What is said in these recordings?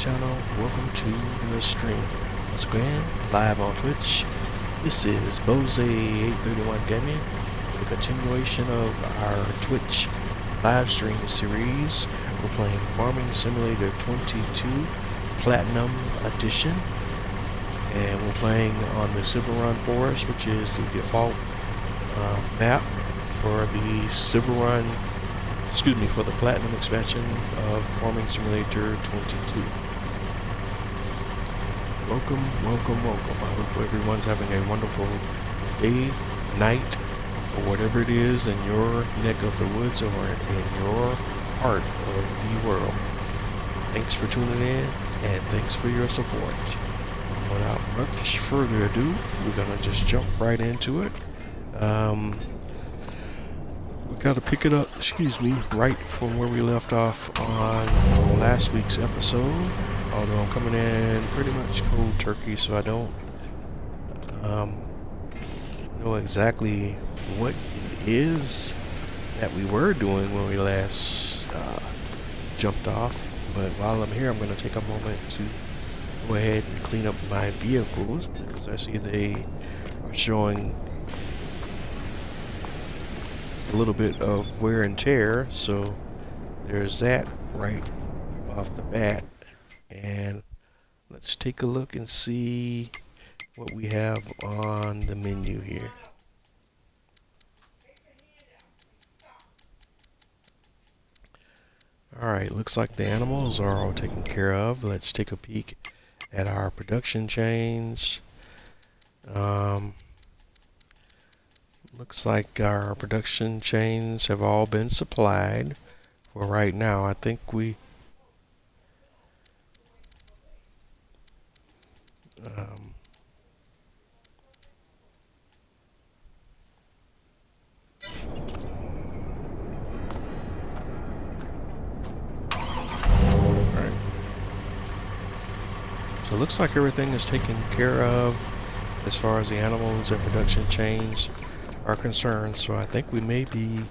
channel. Welcome to the stream. Once again, live on Twitch. This is Bose831 Gaming, the continuation of our Twitch live stream series. We're playing Farming Simulator 22 Platinum Edition, and we're playing on the Silverrun Forest, which is the default map for the Silverrun. For the Platinum expansion of Farming Simulator 22. Welcome. I hope everyone's having a wonderful day, night, or whatever it is in your neck of the woods or in your part of the world. Thanks for tuning in, and thanks for your support. Without much further ado, we're gonna just jump right into it. We gotta pick it up, right from where we left off on last week's episode. Although I'm coming in pretty much cold turkey, so I don't know exactly what it is that we were doing when we last jumped off. But while I'm here, I'm gonna take a moment to go ahead and clean up my vehicles, because I see they are showing a little bit of wear and tear, so there's that right off the bat. And let's take a look and see what we have on the menu here. Alright, looks like the animals are all taken care of. Let's take a peek at our production chains. Looks like our production chains have all been supplied for right now. I think we Alright. So it looks like everything is taken care of as far as the animals and production chains are concerned, so I think we may be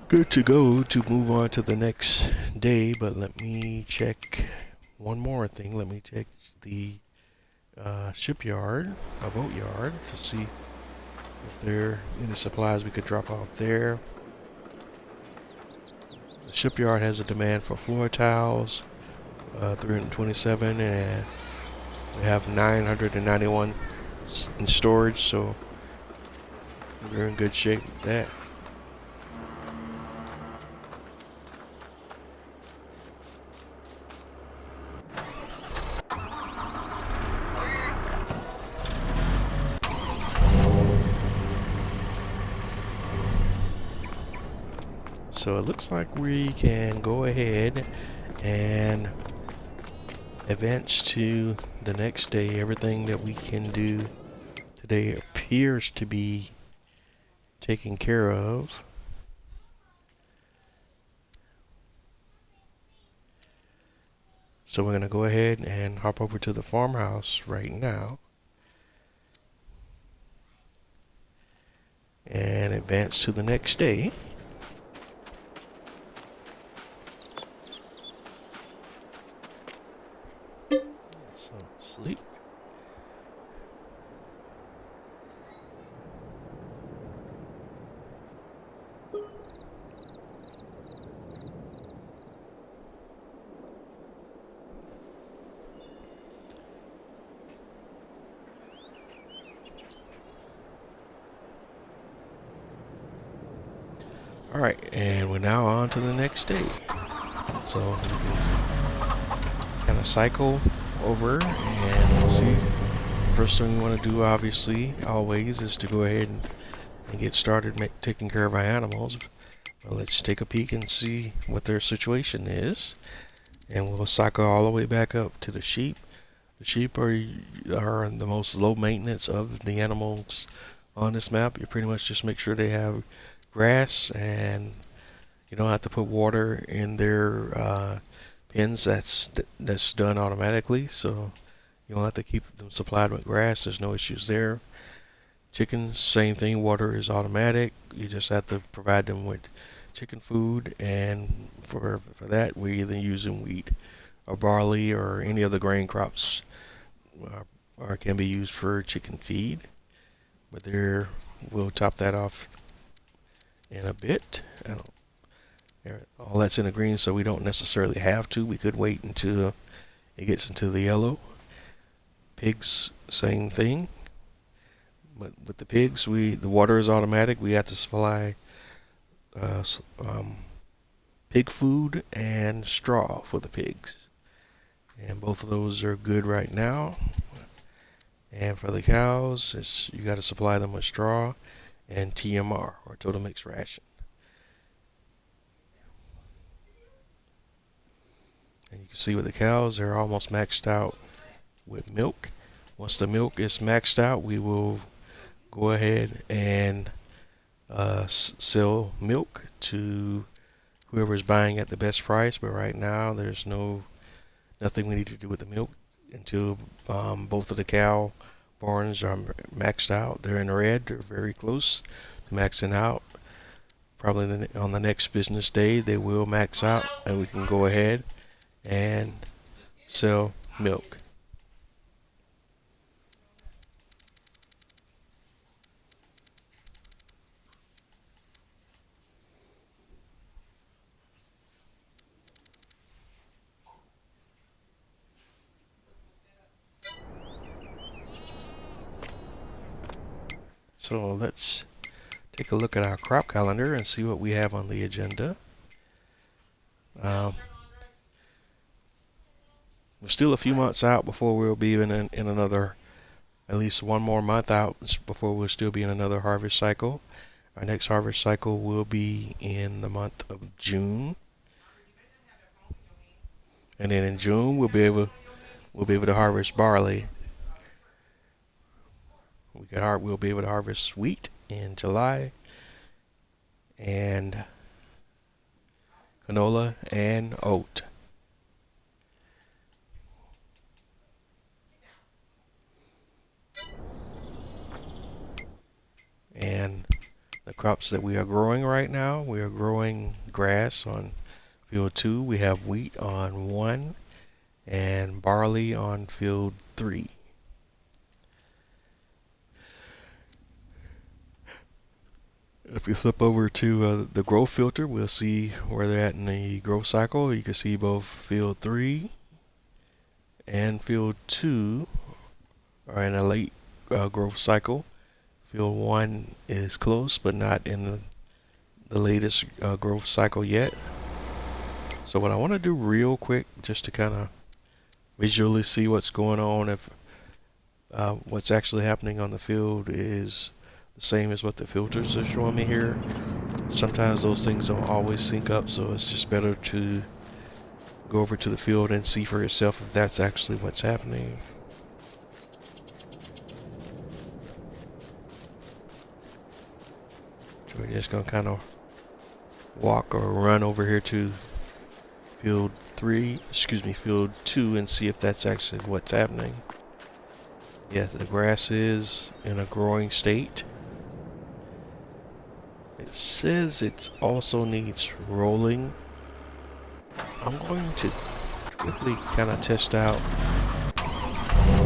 good to go to move on to the next day. But let me check one more thing. Let me check the shipyard, a boat yard, to see if there are any supplies we could drop off there. The shipyard has a demand for floor tiles, 327, and we have 991 in storage, so we're in good shape with that. So it looks like we can go ahead and advance to the next day. Everything that we can do today appears to be taken care of. So we're going to go ahead and hop over to the farmhouse right now and advance to the next day. So sleep. Alright, and we're now on to the next day. So you can kind of cycle over and see. First thing we want to do, obviously, always, is to go ahead and get started taking care of our animals. Well, let's take a peek and see what their situation is. And we'll cycle all the way back up to the sheep. The sheep are the most low maintenance of the animals on this map. You pretty much just make sure they have grass, and you don't have to put water in their pens. That's done automatically, so you don't have to keep them supplied with grass. There's no issues there. Chickens, same thing. Water is automatic. You just have to provide them with chicken food, and for that we're either using wheat or barley or any other grain crops, or can be used for chicken feed. But there, we'll top that off in a bit. All that's in the green, so we don't necessarily have to. We could wait until it gets into the yellow. Pigs, same thing. But with the pigs, the water is automatic. We have to supply pig food and straw for the pigs, and both of those are good right now. And for the cows, you got to supply them with straw and TMR, or total mixed ration. And you can see with the cows, they're almost maxed out with milk. Once the milk is maxed out, we will go ahead and sell milk to whoever's buying at the best price. But right now, there's nothing we need to do with the milk until both of the cow barns are maxed out. They're in the red. They're very close to maxing out. Probably on the next business day, they will max out, and we can go ahead and sell milk. So let's take a look at our crop calendar and see what we have on the agenda. We're still a few months out before we'll be in another, at least one more month out before we'll still be in another harvest cycle. Our next harvest cycle will be in the month of June. And then in June we'll be able to harvest barley. We'll be able to harvest wheat in July, and canola and oat. And the crops that we are growing right now, we are growing grass on field 2. We have wheat on 1 and barley on field 3. If we flip over to the growth filter, we'll see where they're at in the growth cycle. You can see both field 3 and field 2 are in a late growth cycle. Field 1 is close, but not in the latest growth cycle yet. So what I want to do real quick, just to kind of visually see what's going on, if what's actually happening on the field is the same as what the filters are showing me here. Sometimes those things don't always sync up, so it's just better to go over to the field and see for yourself if that's actually what's happening. So we're just going to kind of walk or run over here to field 2 and see if that's actually what's happening. Yes, the grass is in a growing state. It says it also needs rolling. I'm going to quickly kind of test out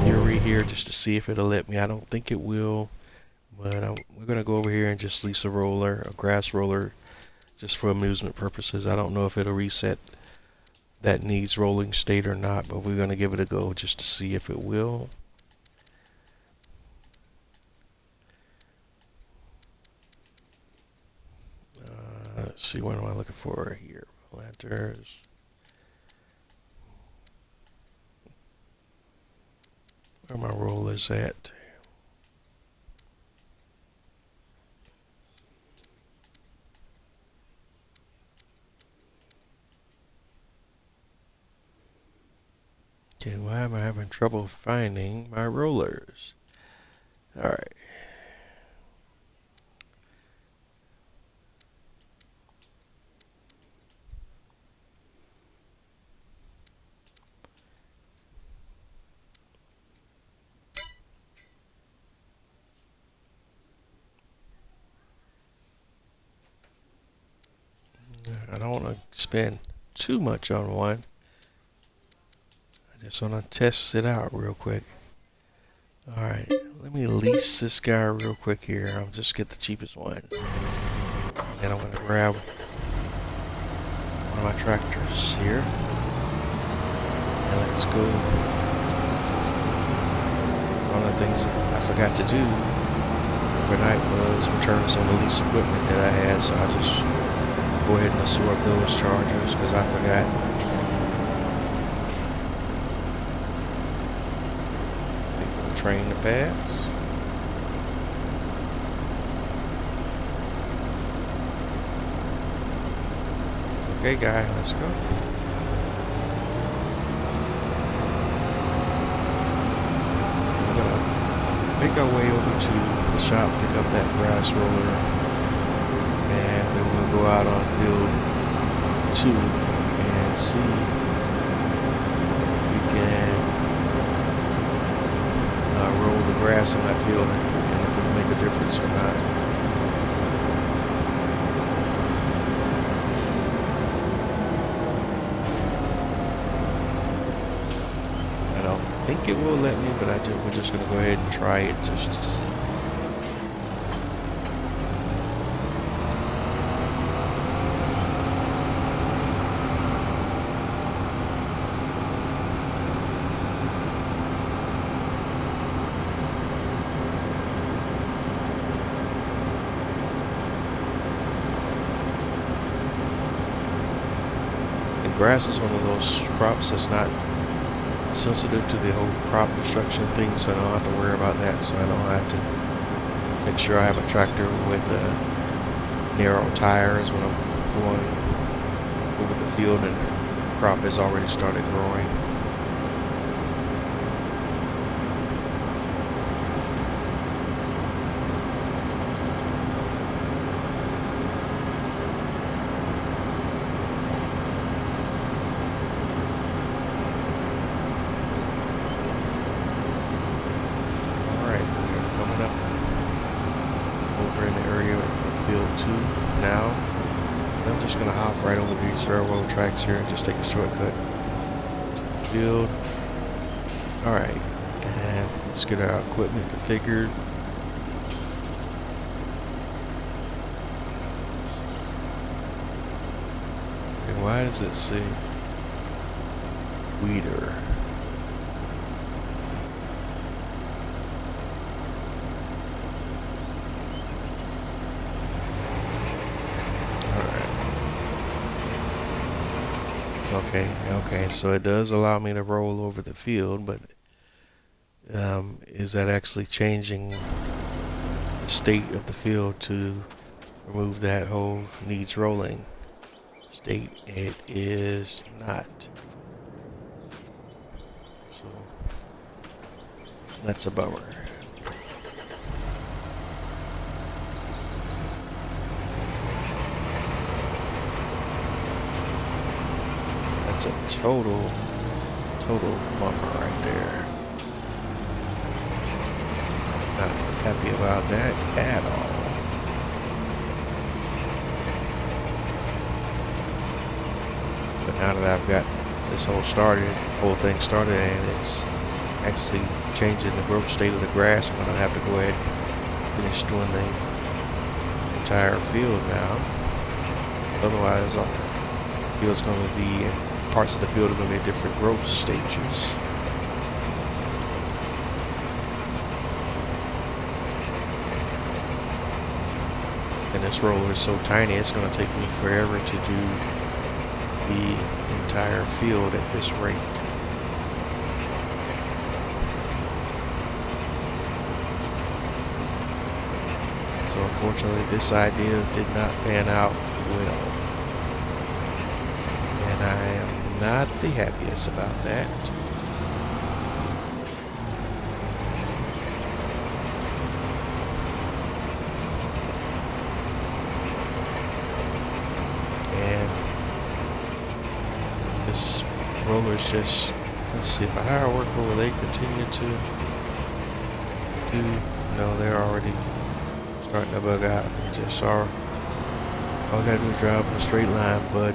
theory here just to see if it'll let me. I don't think it will, but we're going to go over here and just lease a grass roller, just for amusement purposes. I don't know if it'll reset that needs rolling state or not, but we're going to give it a go just to see if it will. Let's see, what am I looking for here? Planters. Where my rollers at? Okay, why am I having trouble finding my rollers? Alright. want to spend too much on one. I just want to test it out real quick. Alright, let me lease this guy real quick here. I'll just get the cheapest one. And I'm going to grab one of my tractors here. And let's go. One of the things I forgot to do overnight was return some of the lease equipment that I had, so I'll just go ahead and absorb those charges because I forgot. Wait for the train to pass. Okay, guy, let's go. We're gonna make our way over to the shop, pick up that grass roller, and then we'll go out on field 2 and see if we can roll the grass on that field and if it can make a difference or not. I don't think it will let me, but we're just going to go ahead and try it just to see. Grass is one of those crops that's not sensitive to the whole crop destruction thing, so I don't have to worry about that. So I don't have to make sure I have a tractor with narrow tires when I'm going over the field and the crop has already started growing. Now I'm just gonna hop right over these railroad tracks here and just take a shortcut to the field. Alright, and let's get our equipment configured. And why does it say weeder? Okay, so it does allow me to roll over the field, but is that actually changing the state of the field to remove that whole needs rolling state? It is not. So that's a bummer. That's a total bummer right there. Not happy about that at all. But now that I've got this whole thing started, and it's actually changing the growth state of the grass, I'm gonna have to go ahead and finish doing the entire field now. Otherwise, the field's going to be parts of the field are going to be different growth stages. And this roller is so tiny, it's going to take me forever to do the entire field at this rate. So unfortunately, this idea did not pan out well. And I am not the happiest about that. And this roller's just, let's see, if I hire a worker, will they continue to do, no, they're already starting to bug out. I just saw All I gotta do is drive in a straight line, but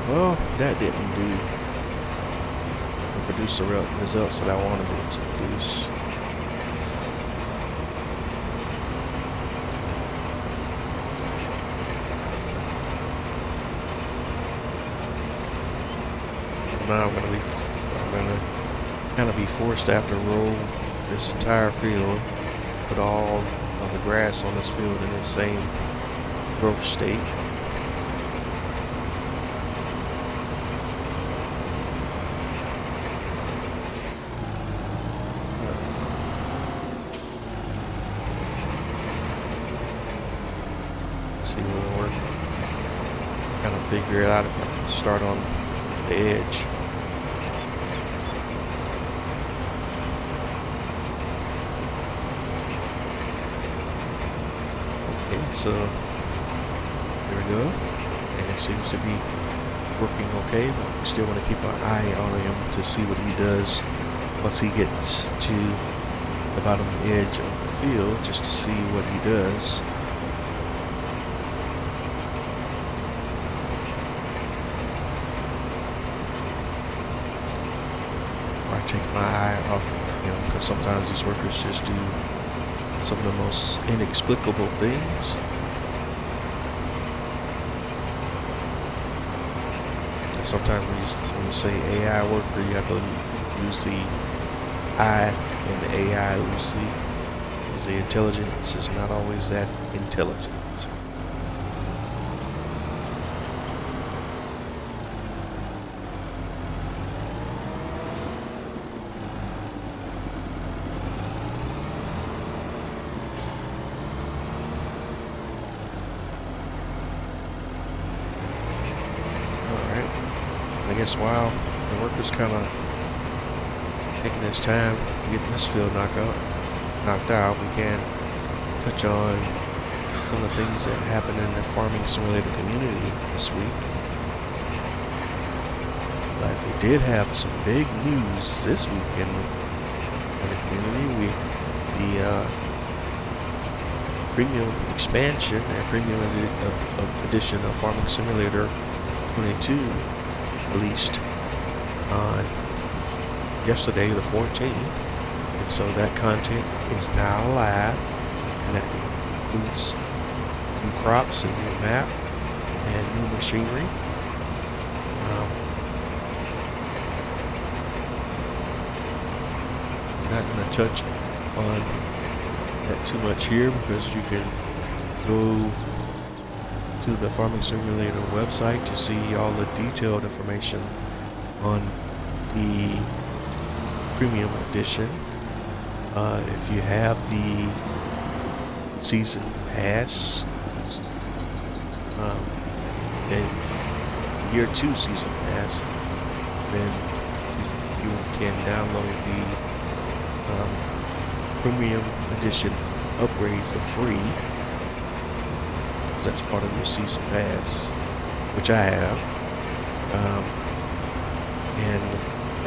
well, that didn't produce the results that I wanted it to produce. Now I'm gonna kind of be forced to have to roll this entire field, put all of the grass on this field in the same growth state. See what work. Kind of figure it out if I can start on the edge. Okay, so here we go, and it seems to be working okay, but we still want to keep an eye on him to see what he does once he gets to the bottom edge of the field, just to see what he does. Or I take my eye off of him, because sometimes these workers just do some of the most inexplicable things. Sometimes when you say AI worker, you have to use the I in the AI loosely, because the intelligence is not always that intelligent. I guess while the worker's kind of taking his time getting this field knocked out, we can touch on some of the things that happened in the Farming Simulator community this week. Like, we did have some big news this week in the community. The premium expansion and premium edition of Farming Simulator 22 released on yesterday, the 14th, and so that content is now live, and that includes new crops, a new map, and new machinery. I'm not going to touch on that too much here, because you can go to the Farming Simulator website to see all the detailed information on the premium edition. If you have the season pass, and year 2 season pass, then you can download the premium edition upgrade for free. That's part of your season pass, which I have. And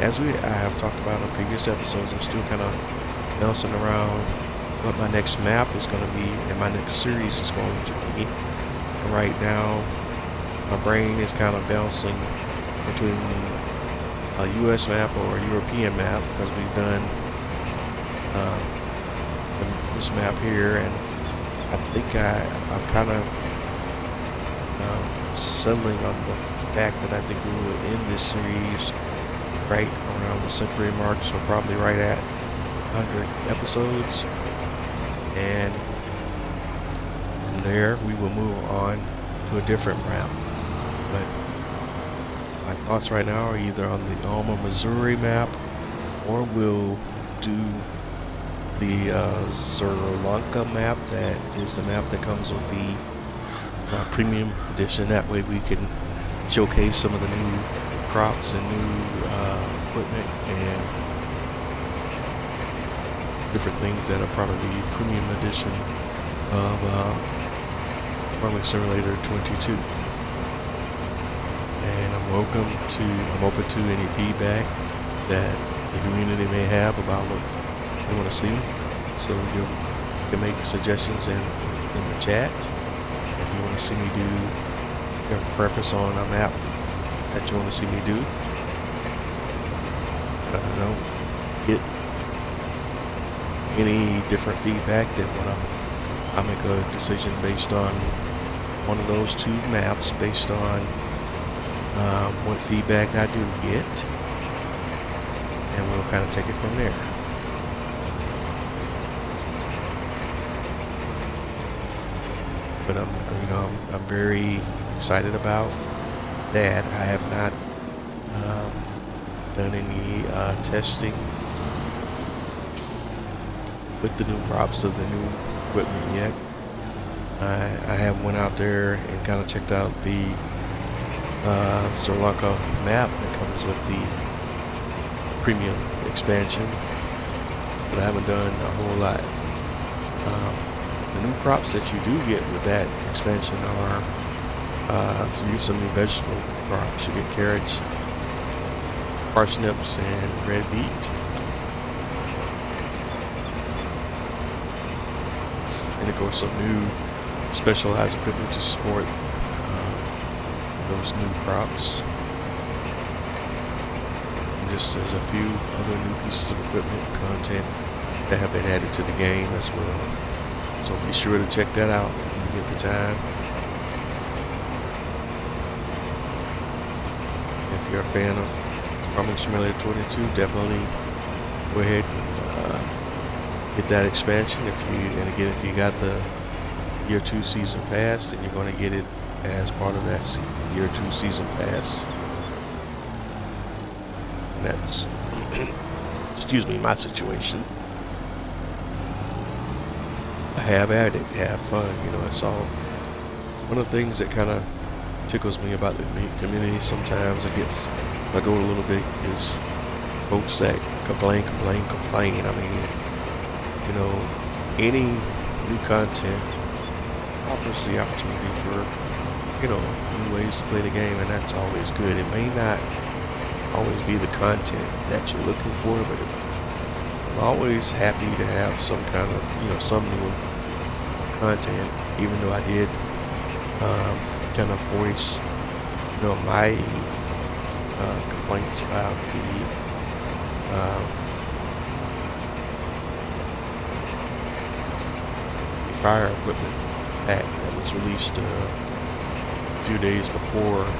as I have talked about on previous episodes, I'm still kind of bouncing around what my next map is going to be and my next series is going to be. And right now, my brain is kind of bouncing between a US map or a European map, because we've done this map here, and I think I'm kind of settling on the fact that I think we will end this series right around the century mark, so probably right at 100 episodes, and from there we will move on to a different route. But my thoughts right now are either on the Alma, Missouri map, or we'll do the Sri Lanka map. That is the map that comes with the premium edition. That way we can showcase some of the new crops and new equipment and different things that are part of the premium edition of Farming Simulator 22. And I'm open to any feedback that the community may have about what they want to see. So you can make suggestions in the chat. If you want to see me do, if you have a preference on a map that you want to see me do, I don't know, get any different feedback, then I'll make a decision based on one of those two maps, based on what feedback I do get, and we'll kind of take it from there. But I'm very excited about that. I have not done any testing with the new props of the new equipment yet. I have went out there and kind of checked out the Sri Lanka map that comes with the premium expansion, but I haven't done a whole lot. The new crops that you do get with that expansion are you get some new vegetable crops. You get carrots, parsnips, and red beets. And of course some new specialized equipment to support those new crops. And just there's a few other new pieces of equipment and content that have been added to the game as well. So be sure to check that out when you get the time. If you're a fan of Farming Simulator 22, definitely go ahead and get that expansion. If you got the Year 2 Season Pass, then you're going to get it as part of that Year 2 Season Pass. And that's, excuse me, my situation. I have at it, have fun, it's all one of the things that kind of tickles me about the community. Sometimes I go a little bit is folks that complain. I mean, any new content offers the opportunity for, new ways to play the game, and that's always good. It may not always be the content that you're looking for, but I'm always happy to have some kind of, some new content, even though I did kind of voice, my complaints about the fire equipment pack that was released a few days before the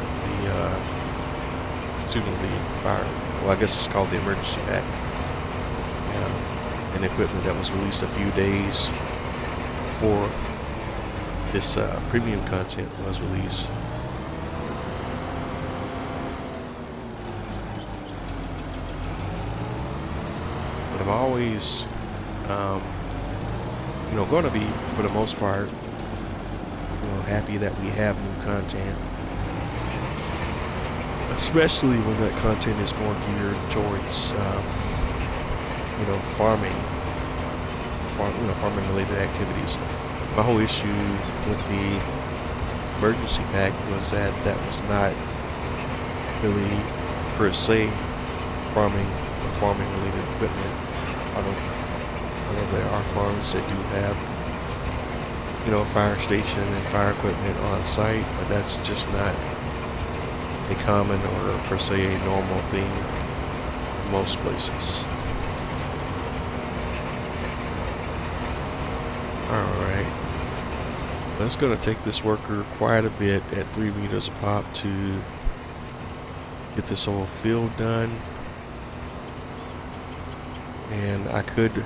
fire, well, I guess it's called the emergency pack, and equipment that was released a few days before this premium content was released. But I'm always going to be, for the most part, happy that we have new content, especially when that content is more geared towards farming related activities. My whole issue with the emergency pack was that was not really per se farming related equipment. Although there are farms that do have fire station and fire equipment on site, but that's just not a common or per se a normal thing in most places. Alright, that's going to take this worker quite a bit at 3 meters a pop to get this whole field done. And I could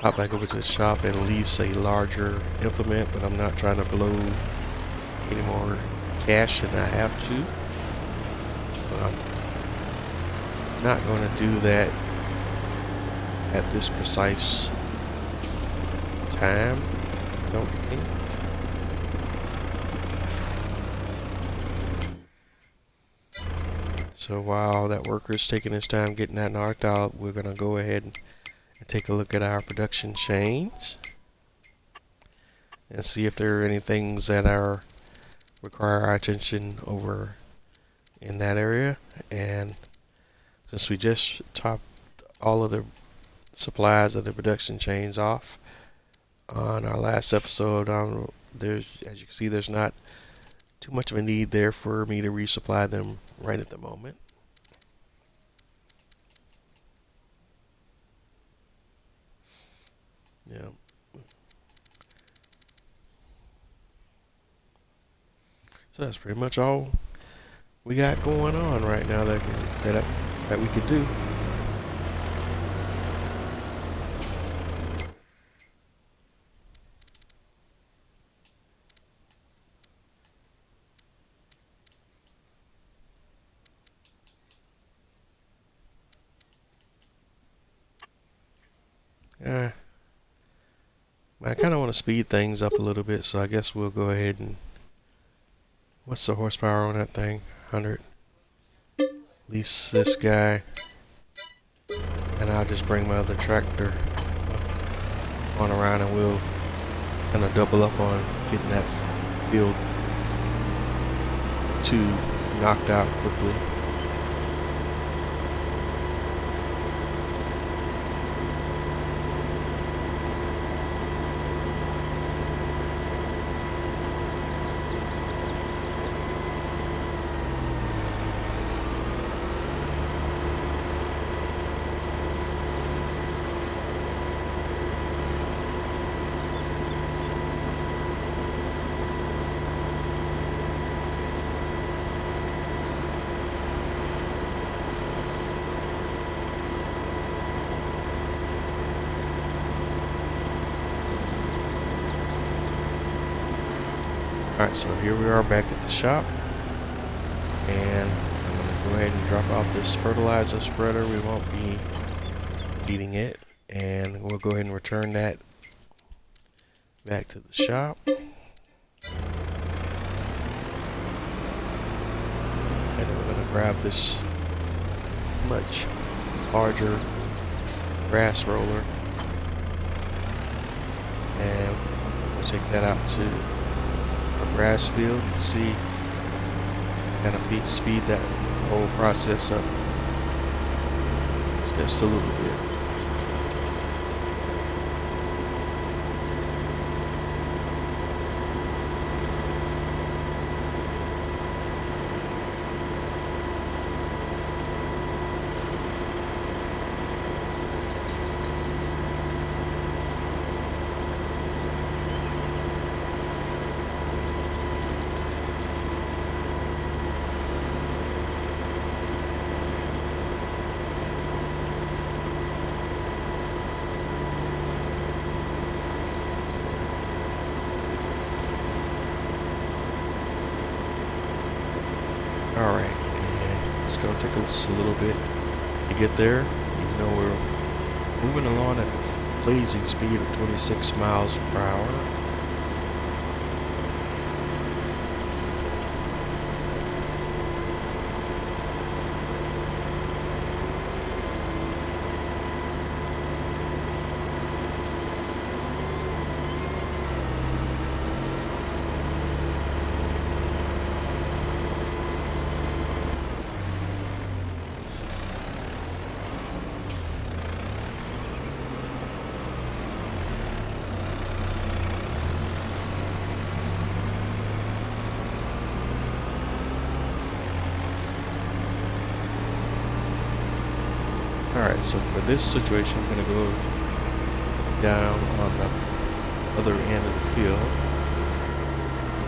hop back over to the shop and lease a larger implement, but I'm not trying to blow any more cash than I have to. So I'm not going to do that at this precise time, I don't think. So while that worker is taking his time getting that knocked out, we're going to go ahead and take a look at our production chains. and see if there are any things that are require our attention over in that area. And since we just topped all of the supplies of the production chains off on our last episode, there's, as you can see, there's not too much of a need there for me to resupply them right at the moment. Yeah. So that's pretty much all we got going on right now that we could do. I kind of want to speed things up a little bit, so I guess we'll go ahead and... What's the horsepower on that thing? 100. Lease this guy. And I'll just bring my other tractor on around, and we'll kind of double up on getting that field 2 knocked out quickly. Alright, so here we are back at the shop, and I'm going to go ahead and drop off this fertilizer spreader. We won't be eating it, and we'll go ahead and return that back to the shop. And then we're going to grab this much larger grass roller, and we'll take that out to grass field and see, kind of speed that whole process up just a little bit. Alright, and it's going to take us a little bit to get there, even though we're moving along at a blazing speed of 26 miles per hour. Alright, so for this situation, I'm going to go down on the other end of the field.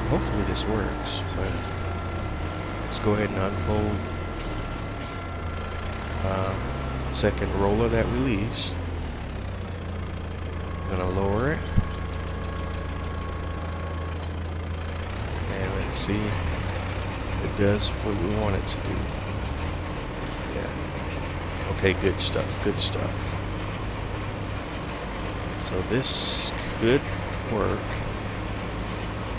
Hopefully this works, but let's go ahead and unfold second roller that we leased. I'm going to lower it. And let's see if it does what we want it to do. Yeah. Okay, good stuff, good stuff. So this could work.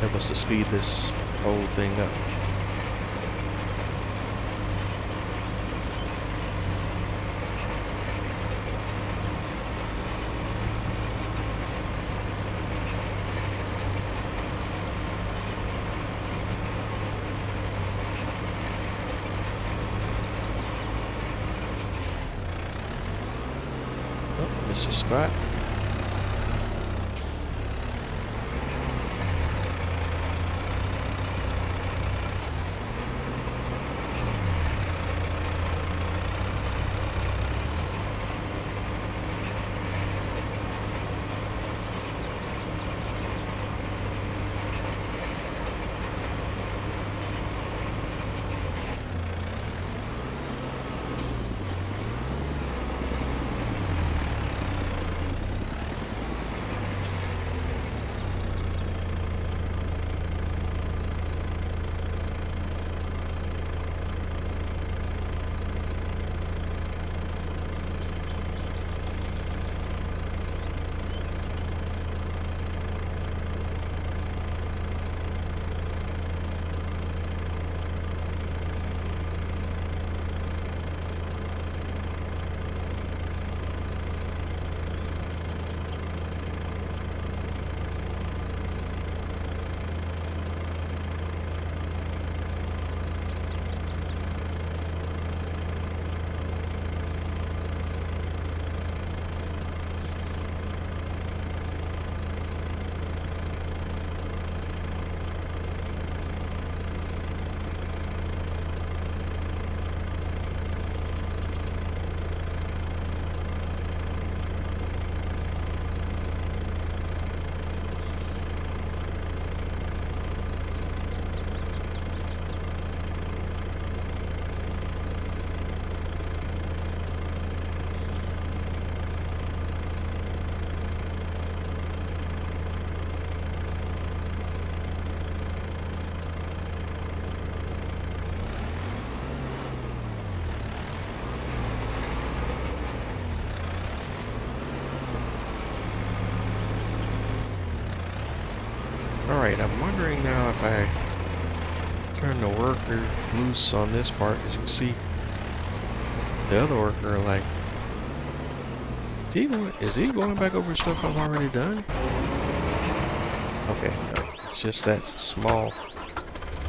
Help us to speed this whole thing up. miss a spot. Alright, I'm wondering now if I turn the worker loose on this part. As you can see, the other worker, like, is he going back over stuff I've already done? Okay, no, it's just that small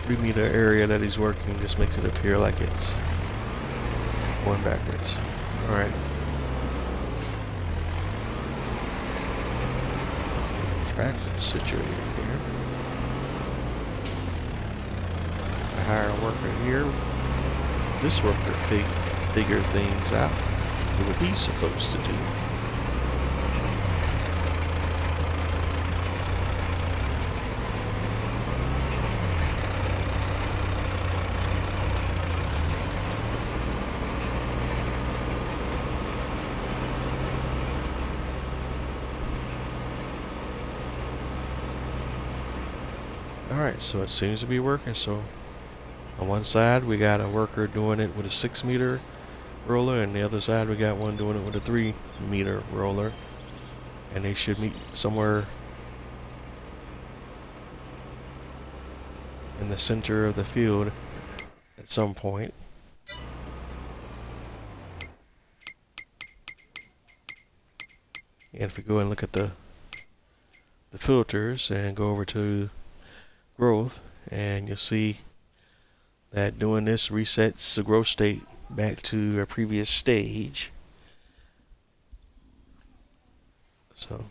3-meter area that he's working just makes it appear like it's going backwards. Alright. Tractor situated here. I hire a worker here. This worker figure things out. Do what he's supposed to do. Alright, so it seems to be working. So on one side we got a worker doing it with a 6-meter roller, and the other side we got one doing it with a 3-meter roller, and they should meet somewhere in the center of the field at some point. And if we go and look at the filters and go over to growth, and you'll see that doing this resets the growth state back to a previous stage. So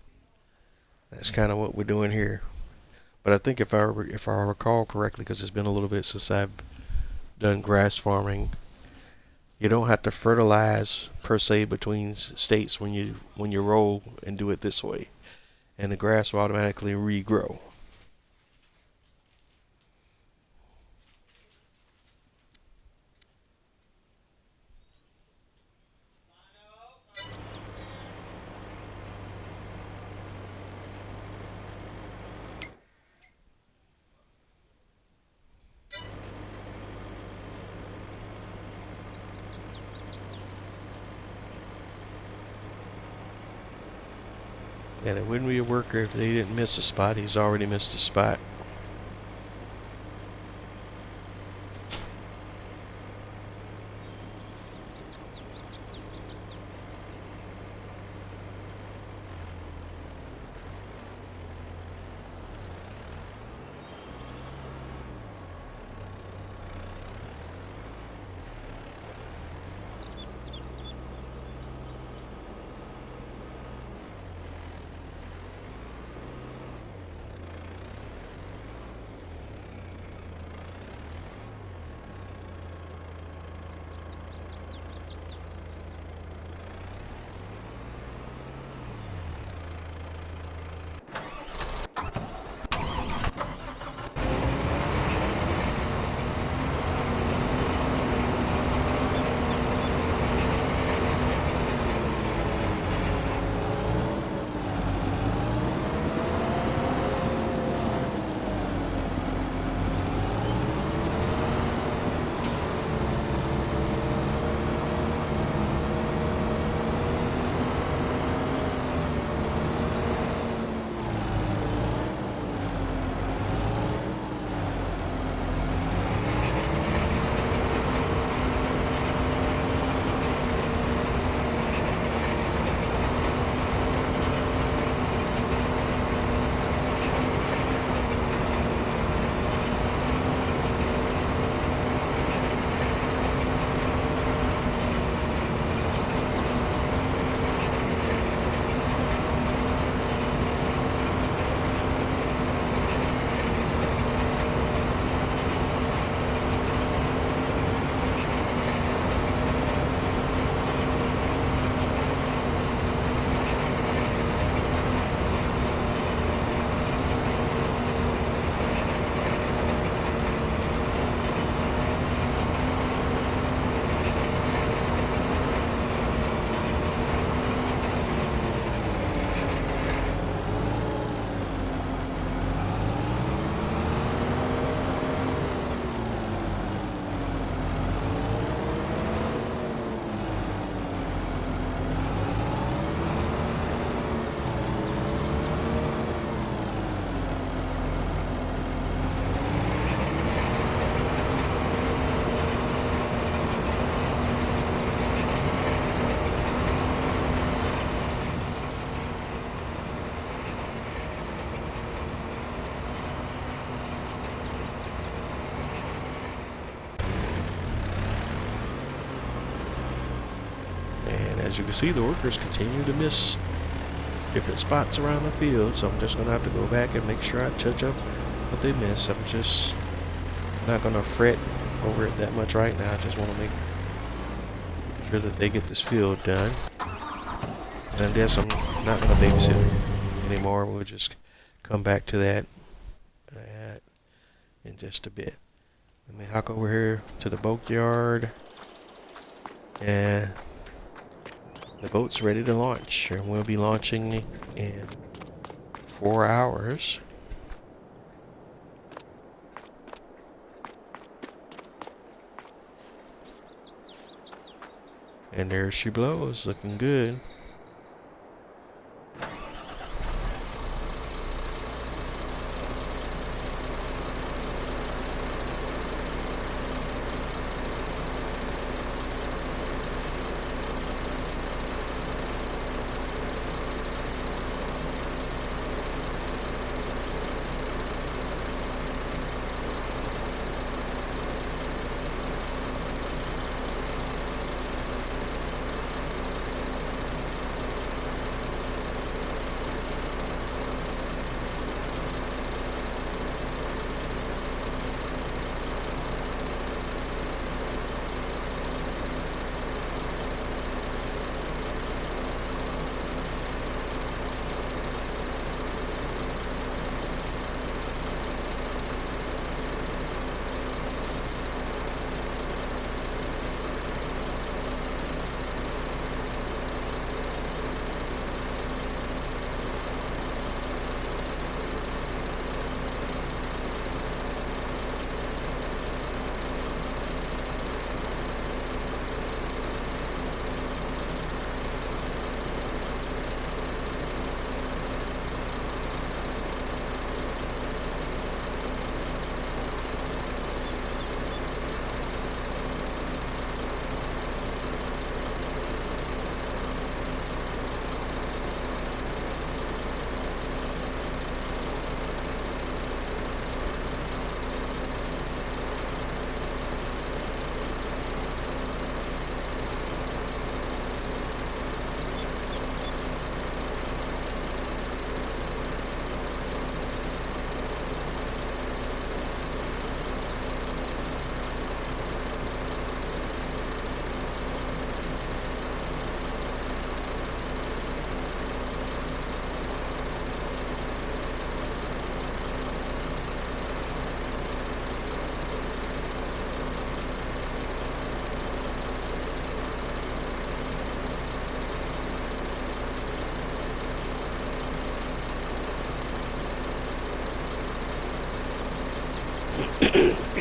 that's kind of what we're doing here. But I think if I recall correctly, because it's been a little bit since I've done grass farming, you don't have to fertilize per se between states when you roll and do it this way, and the grass will automatically regrow. And it wouldn't be a worker if they didn't miss a spot. He's already missed a spot. as you can see, the workers continue to miss different spots around the field, so I'm just going to have to go back and make sure I touch up what they miss. I'm just not going to fret over it that much right now. I just want to make sure that they get this field done. And I guess I'm not going to babysit anymore. We'll just come back to that in just a bit. Let me hop over here to the boat yard, and the boat's ready to launch, and we'll be launching in 4 hours. And there she blows, looking good.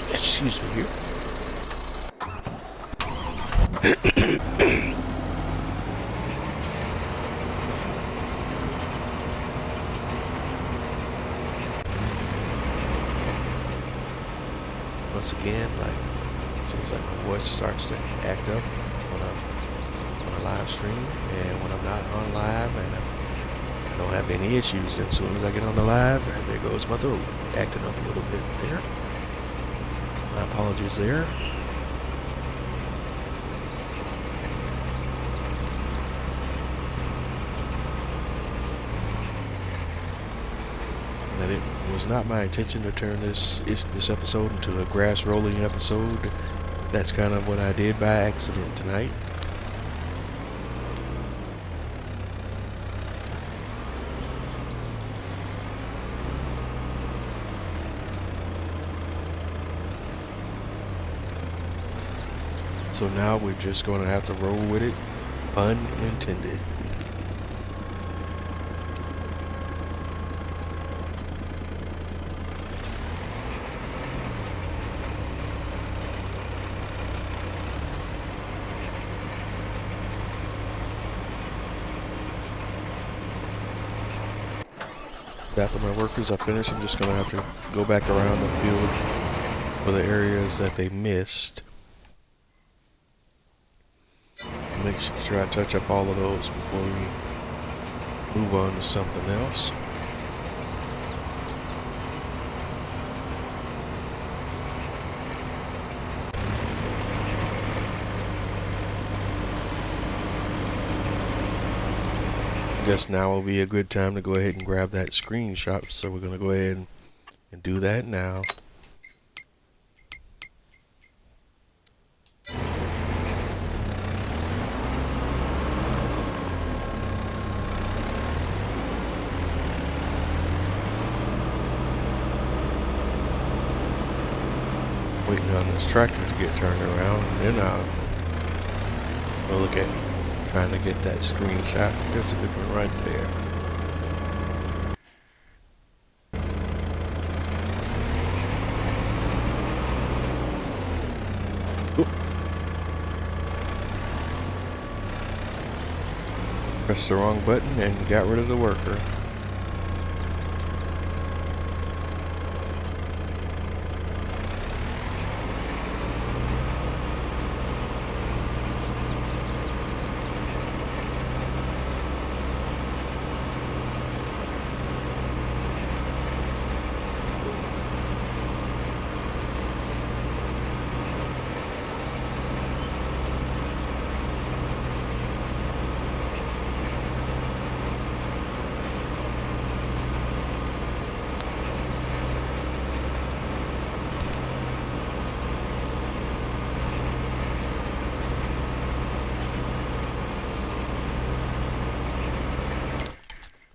Excuse me here. Once again, like, seems like my voice starts to act up when I'm on a live stream, and when I'm not on live, and I don't have any issues. And as soon as I get on the live, there goes my throat acting up a little bit there. My apologies there. And it was not my intention to turn this episode into a grass rolling episode. That's kind of what I did by accident tonight. So now we're just going to have to roll with it, pun intended. After my workers are finished, I'm just going to have to go back around the field for the areas that they missed. Make sure I touch up all of those before we move on to something else. guess now will be a good time to go ahead and grab that screenshot. So we're going to go ahead and do that now. Waiting on this tractor to get turned around, and then we'll look at trying to get that screenshot. There's a good one right there. Oop. Pressed the wrong button and got rid of the worker.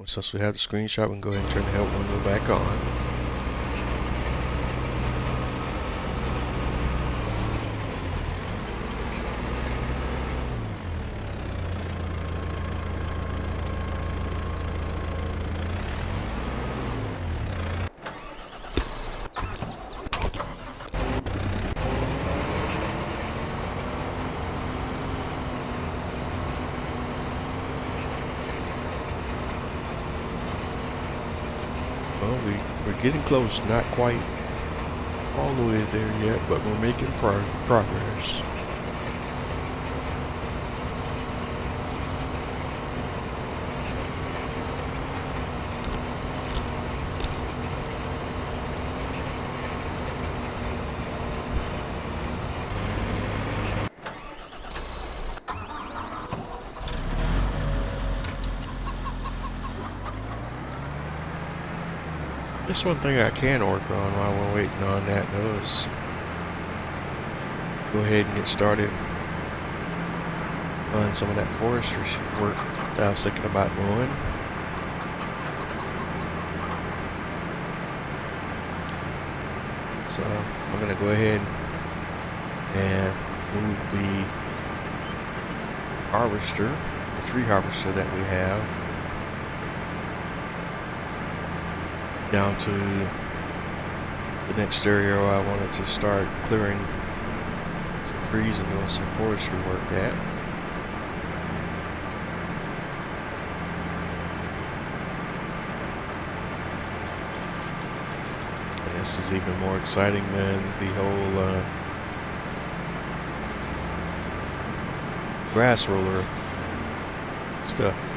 Since we have the screenshot, we can go ahead and turn the help window back on. Well, we're getting close, not quite all the way there yet, but we're making progress. Just one thing I can work on while we're waiting on that, though, is go ahead and get started on some of that forestry work that I was thinking about doing. So I'm going to go ahead and move the harvester, the tree harvester that we have, down to the next area where I wanted to start clearing some trees and doing some forestry work at. And this is even more exciting than the whole grass roller stuff.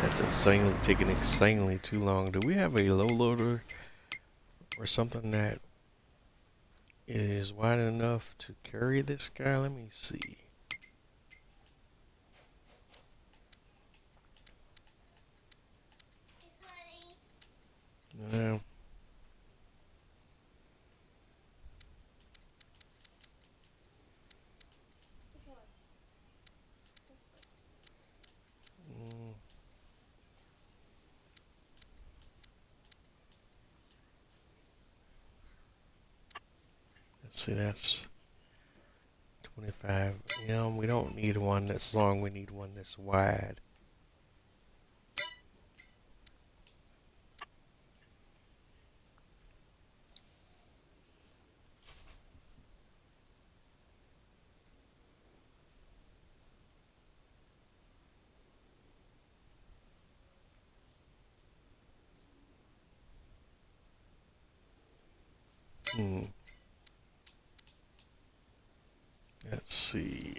That's insanely taking insanely too long. Do we have a low loader or something that is wide enough to carry this guy? Let me see. No. See, that's 25. We don't need one that's long. We need one that's wide. Let's see.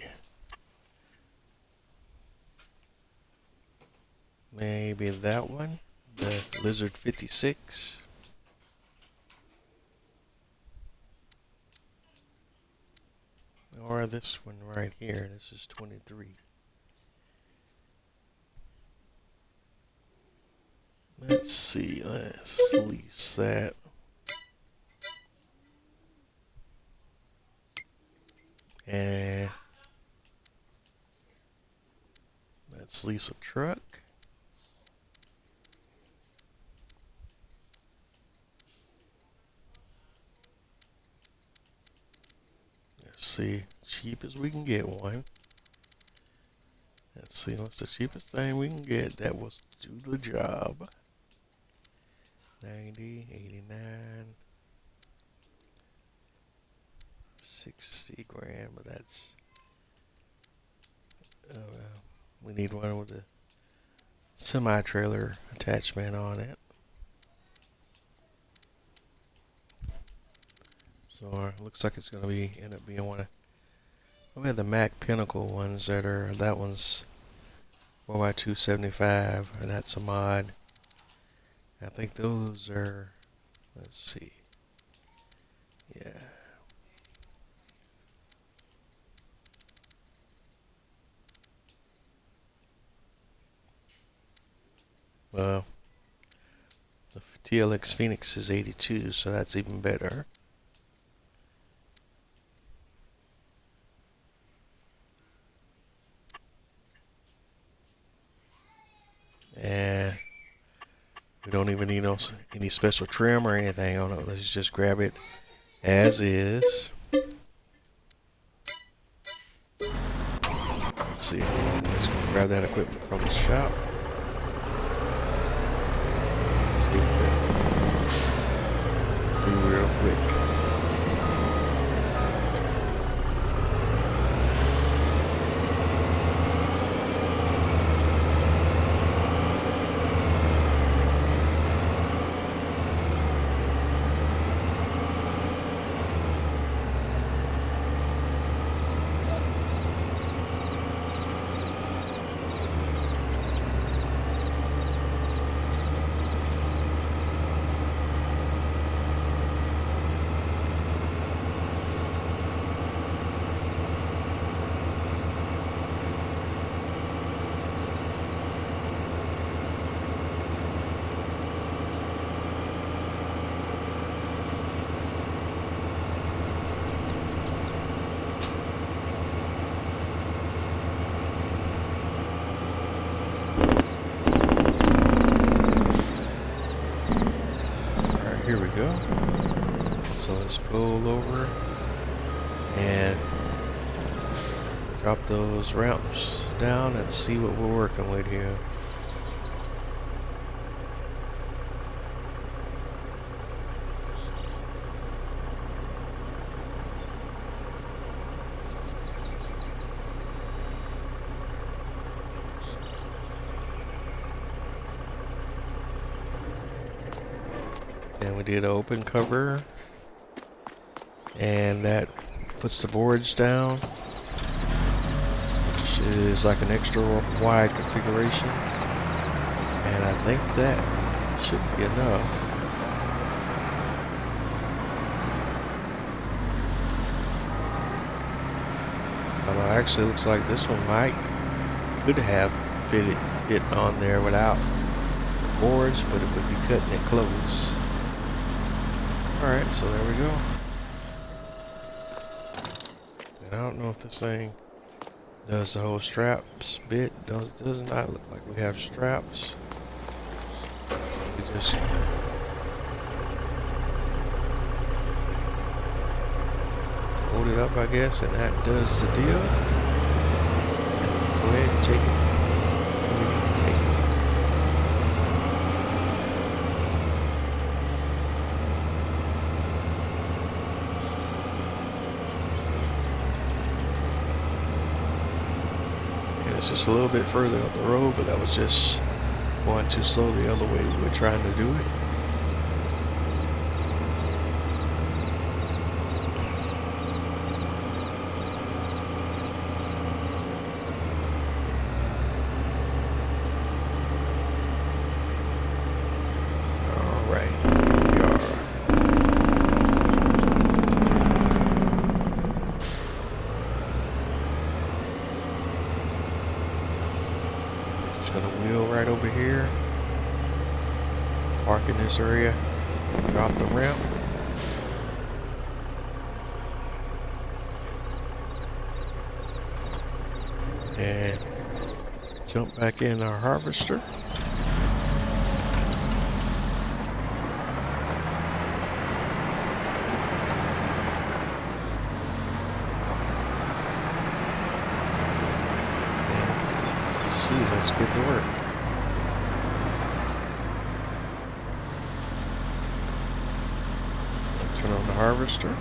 Maybe that one, the Lizard 56. Or this one right here. This is 23. Let's see. Let's lease that. And let's lease a truck. Let's see. Cheap as we can get one. Let's see. What's the cheapest thing we can get that will do the job? 90, 89, 60 grand, but that's we need one with a semi-trailer attachment on it. So it looks like it's going to be end up being one of we have the Mac Pinnacle ones that one's 4x275, and that's a mod. I think those are, let's see, yeah. Well, the TLX Phoenix is 82, so that's even better. And we don't even need any special trim or anything on it. Let's just grab it as is. Let's see. Let's grab that equipment from the shop. See if that do real quick. Here we go. So let's pull over and drop those ramps down and see what we're working with here. And we did an open cover, and that puts the boards down, which is like an extra wide configuration, and I think that should be enough. Although actually it looks like this one could have fit on there without boards, but it would be cutting it close. Alright, so there we go. And I don't know if this thing does the whole straps bit. Does not look like we have straps. So we just hold it up, I guess, and that does the deal. And go ahead and take it. It's just a little bit further up the road, but that was just going too slow the other way we were trying to do it. gonna wheel right over here, park in this area, drop the ramp. And jump back in our harvester. And let's see, let's get to work. Turn on the harvester.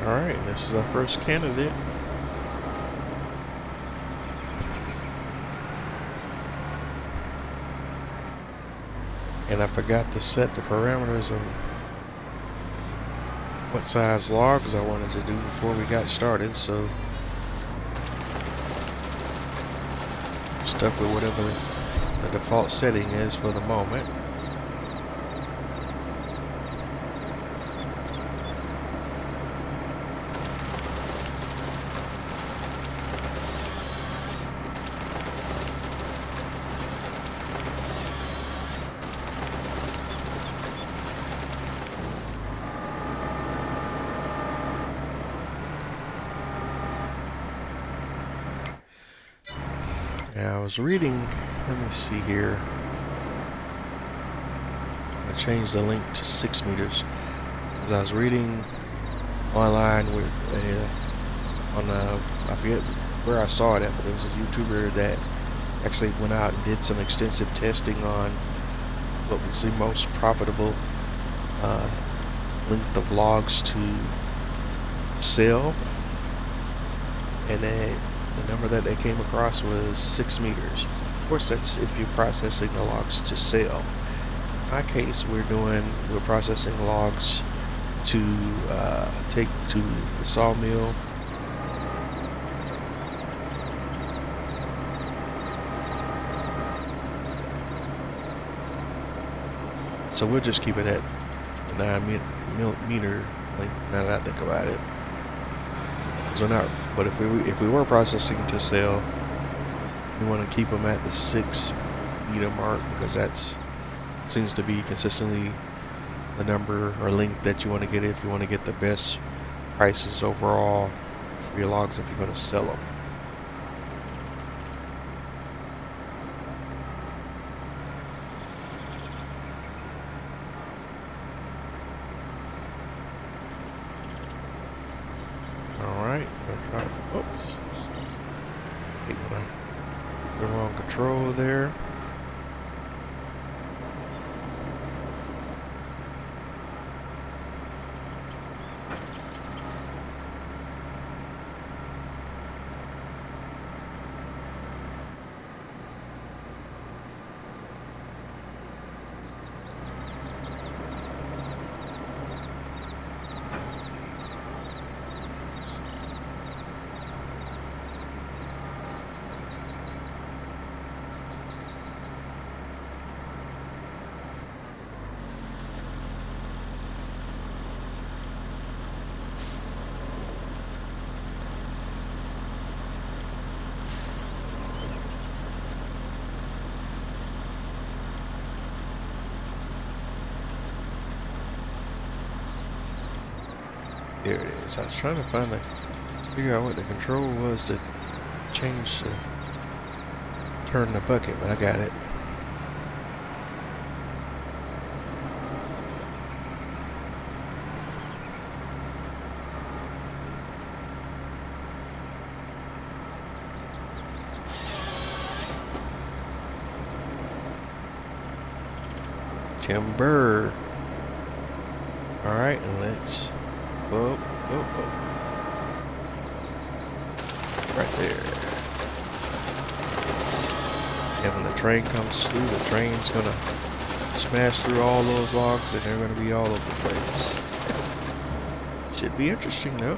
Alright, this is our first candidate. And I forgot to set the parameters on what size logs I wanted to do before we got started, so stuck with whatever the default setting is for the moment. Now I was reading, let me see here. I'm going to change the length to 6 meters. As I was reading online with I forget where I saw it at, but there was a YouTuber that actually went out and did some extensive testing on what was the most profitable length of logs to sell. And then the number that they came across was 6 meters. Of course, that's if you're processing the logs to sell. In my case, we're processing logs to take to the sawmill. So we'll just keep it at 9 meter length, now that I think about it. So not, but if we were processing to sell, we want to keep them at the 6 meter mark, because that's seems to be consistently the number or length that you want to get if you want to get the best prices overall for your logs if you're going to sell them. Oops. The wrong control there. There it is. I was trying to figure out what the control was to change the turn the bucket, but I got it. Timber. All right, and let's. Whoa. Right there. And when the train comes through, the train's gonna smash through all those logs and they're gonna be all over the place. Should be interesting though.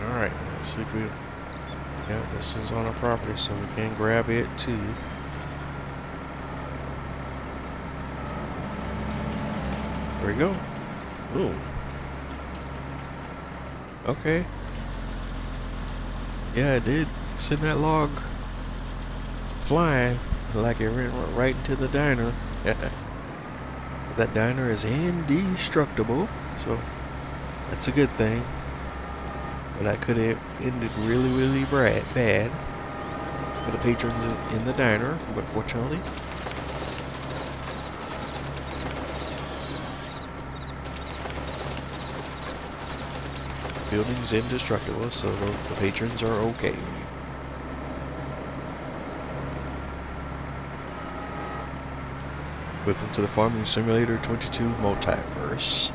Alright, let's see if we... Yeah, this one's on our property, so we can grab it too. There we go. Boom. Okay. Yeah, it did send that log flying like it went right into the diner. That diner is indestructible, so that's a good thing. But that could have ended really, really bad for the patrons in the diner, but fortunately, the building's indestructible, so the patrons are okay. Welcome to the Farming Simulator 22 Multiverse.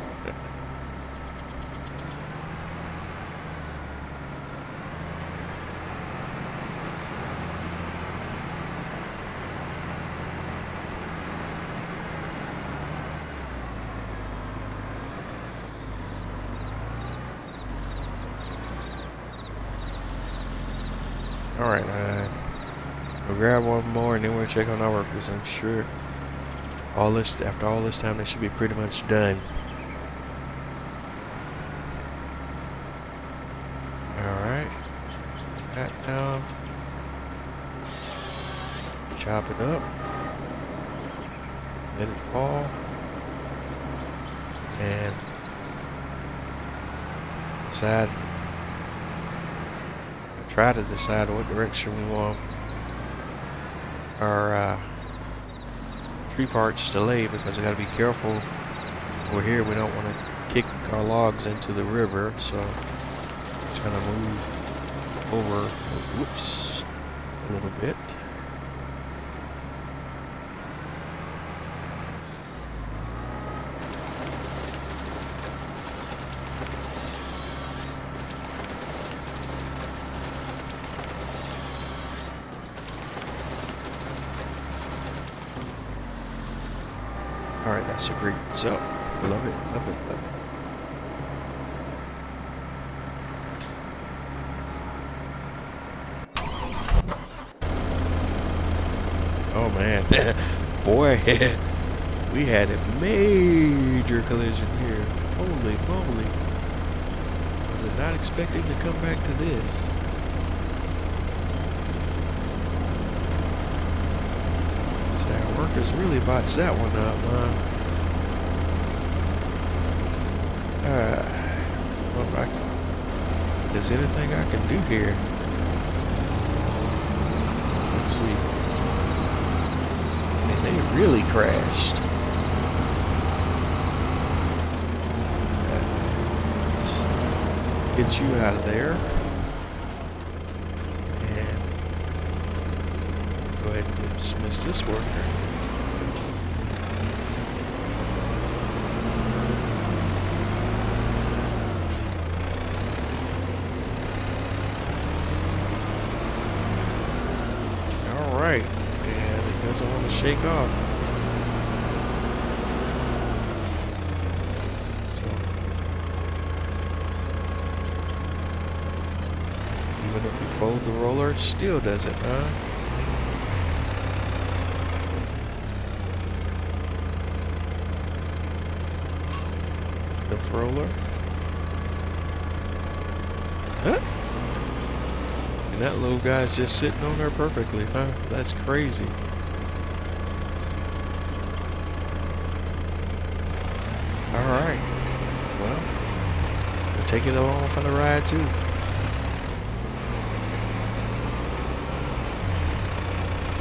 Alright, we'll grab one more and then we'll check on our workers. I'm sure after all this time, they should be pretty much done. Alright, that down, chop it up, let it fall, and try to decide what direction we want our tree parts to lay, because we got to be careful over here. We don't want to kick our logs into the river, so just gonna move over, whoops, a little bit. Alright, that's a great result. Love it, love it, love it. Oh man, boy, we had a major collision here. Holy moly. Was not expecting to come back to this. Our workers really botched that one up, huh? Well, if there's anything I can do here. Let's see. I mean, they really crashed. Let's get you out of there. And go ahead and dismiss this worker. Alright, and it doesn't want to shake off. So, even if you fold the roller, it still doesn't, huh? The roller. Huh? And that little guy's just sitting on there perfectly, huh? That's crazy. Alright. Well, we'll take it along for the ride too.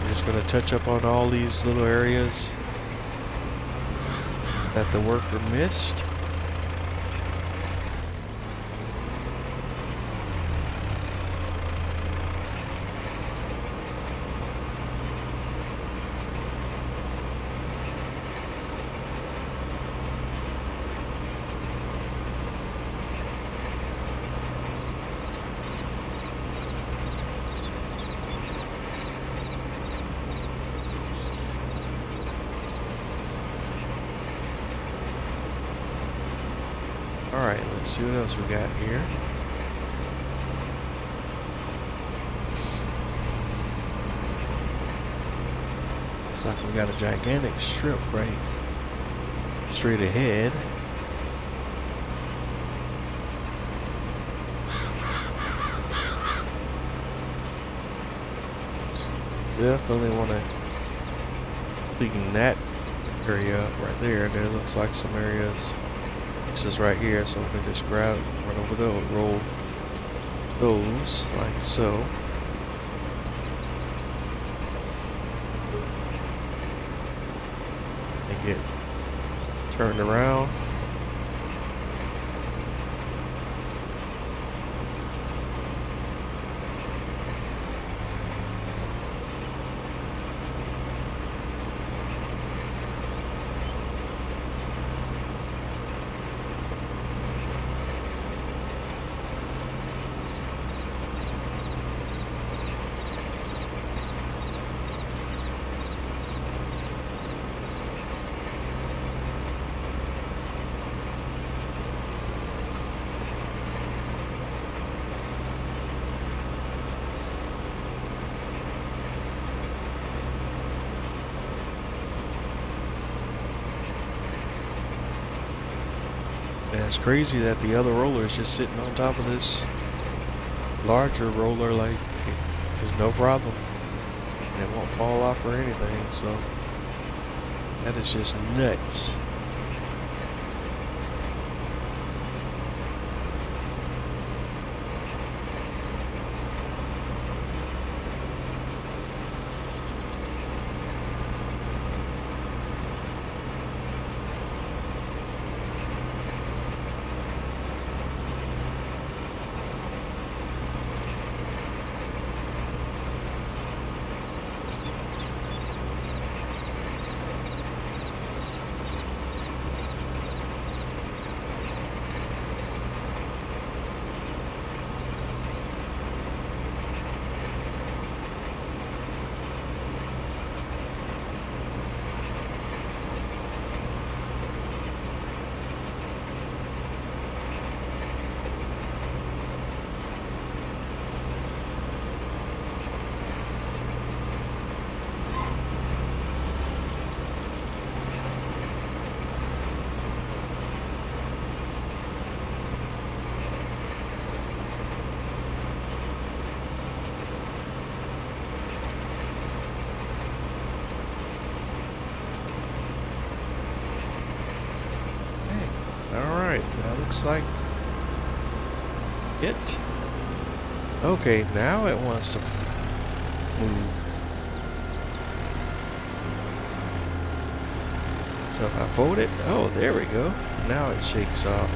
We're just going to touch up on all these little areas that the worker missed. Alright, let's see what else we got here. Looks like we got a gigantic strip right straight ahead. Definitely want to clean that area up right there. There looks like some areas. This is right here, so we can just grab, run over those, roll those like so. And get turned around. And it's crazy that the other roller is just sitting on top of this larger roller, like, there's no problem. And it won't fall off or anything, so that is just nuts. Alright, that looks like it. Okay, now it wants to move. So if I fold it, oh, there we go. Now it shakes off.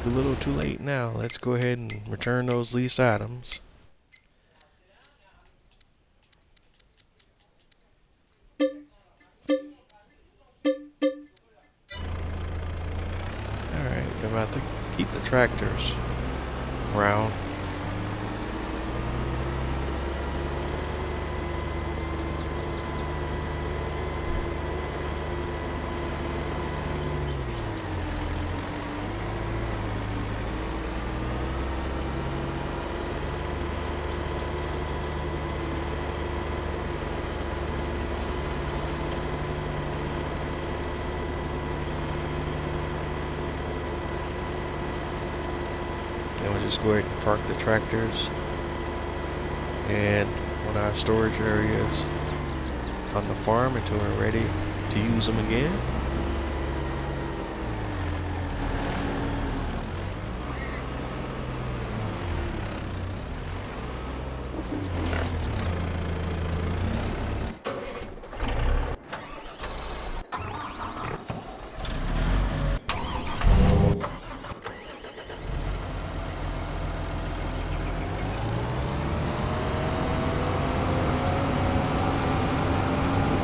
Too little, too late now. Let's go ahead and return those leased items. I'm about to keep the tractors around. And we'll just go ahead and park the tractors and one of our storage areas on the farm until we're ready to use them again.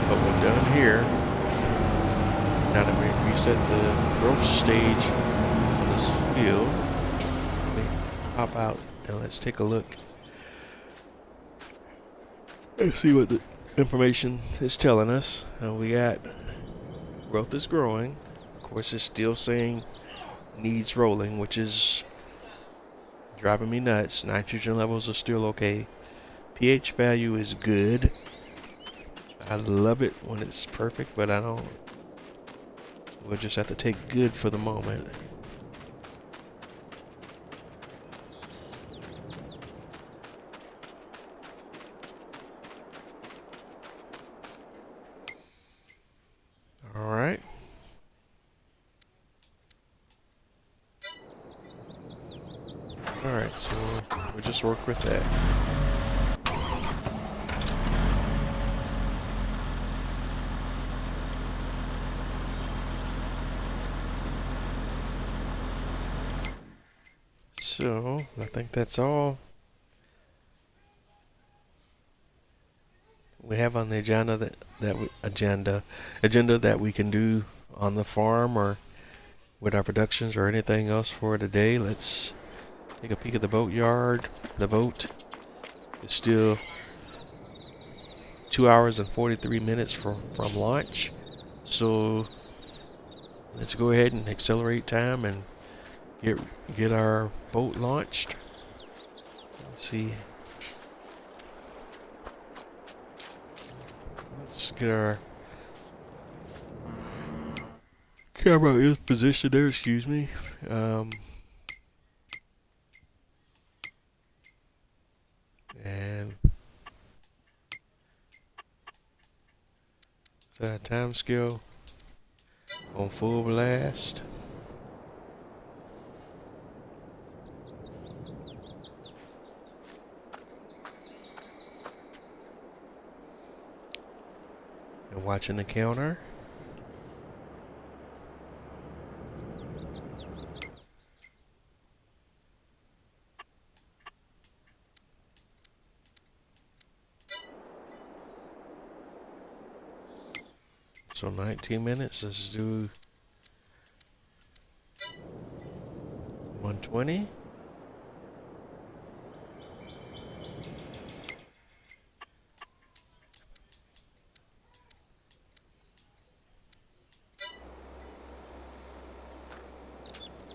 But we're done here. Now that we reset the growth stage on this field, let me hop out and let's take a look. Let's see what the information is telling us. We're growth is growing. Of course, it's still saying needs rolling, which is driving me nuts. Nitrogen levels are still okay. pH value is good. I love it when it's perfect, but I don't. We'll just have to take good for the moment. All right. All right, so we'll just work with that. So I think that's all we have on the agenda that we can do on the farm or with our productions or anything else for today. Let's take a peek at the boat yard. The boat is still 2 hours and 43 minutes from launch. So let's go ahead and accelerate time and get our boat launched. Let's see. Let's get our camera is positioned there, excuse me. And set time scale on full blast. And watching the counter. So 19 minutes, let's do 120.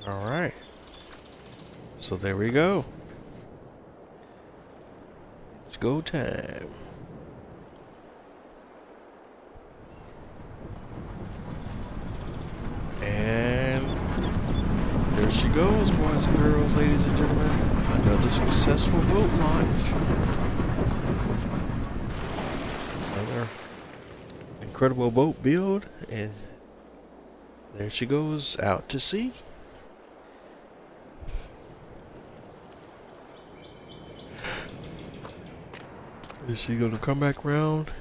All right. So there we go. It's go time. And there she goes, boys and girls, ladies and gentlemen. Another successful boat launch. Another incredible boat build. And there she goes out to sea. Is she gonna come back around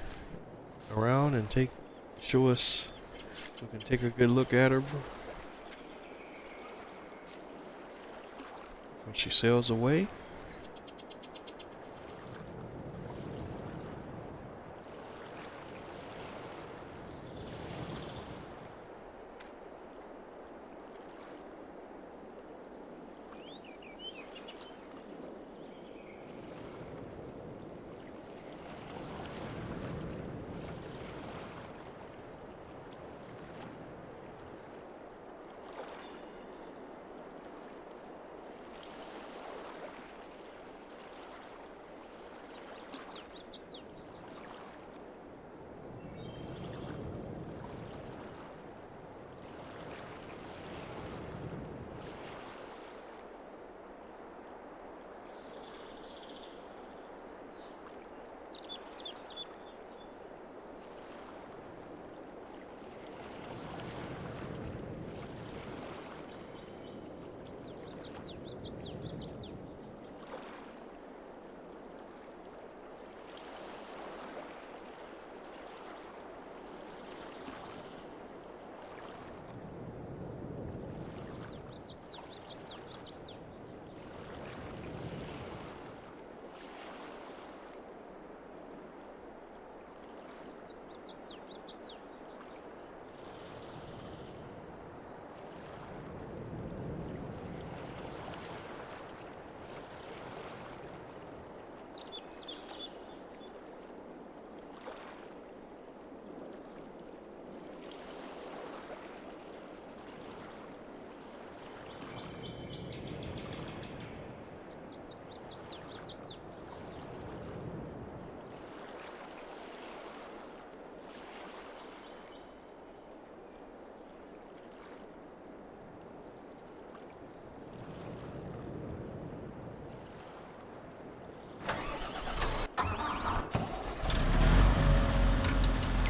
and show us? We can take a good look at her before she sails away.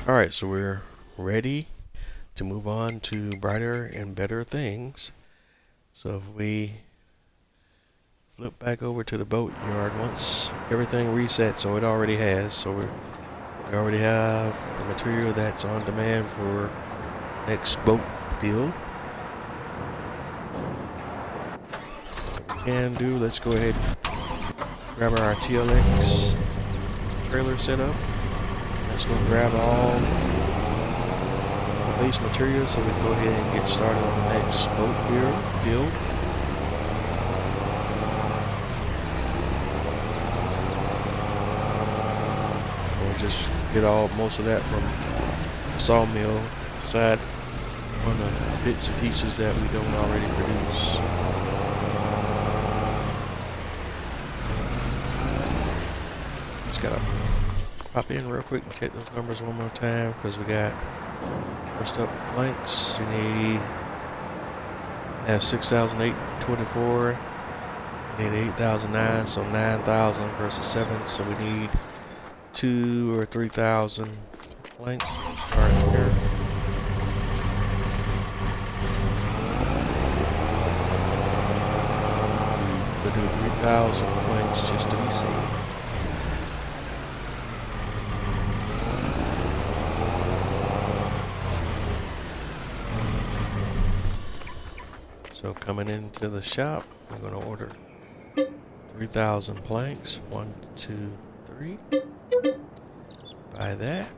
Alright, so we're ready to move on to brighter and better things. So if we flip back over to the boat yard once everything resets, so it already has, so we already have the material that's on demand for the next boat build. What we can do, let's go ahead and grab our TLX trailer setup. Let's go grab all the base materials so we can go ahead and get started on the next boat build. We'll just get most of that from the sawmill aside on the bits and pieces that we don't already produce. Just gotta pop in real quick and check those numbers one more time, because we got first up planks. We have 6,824. We need 8,009, so 9,000 versus 7. So we need 2,000 or 3,000 planks. Start here. We'll do 3,000 planks just to be safe. So coming into the shop, I'm going to order 3,000 planks. 1, 2, 3. Buy that.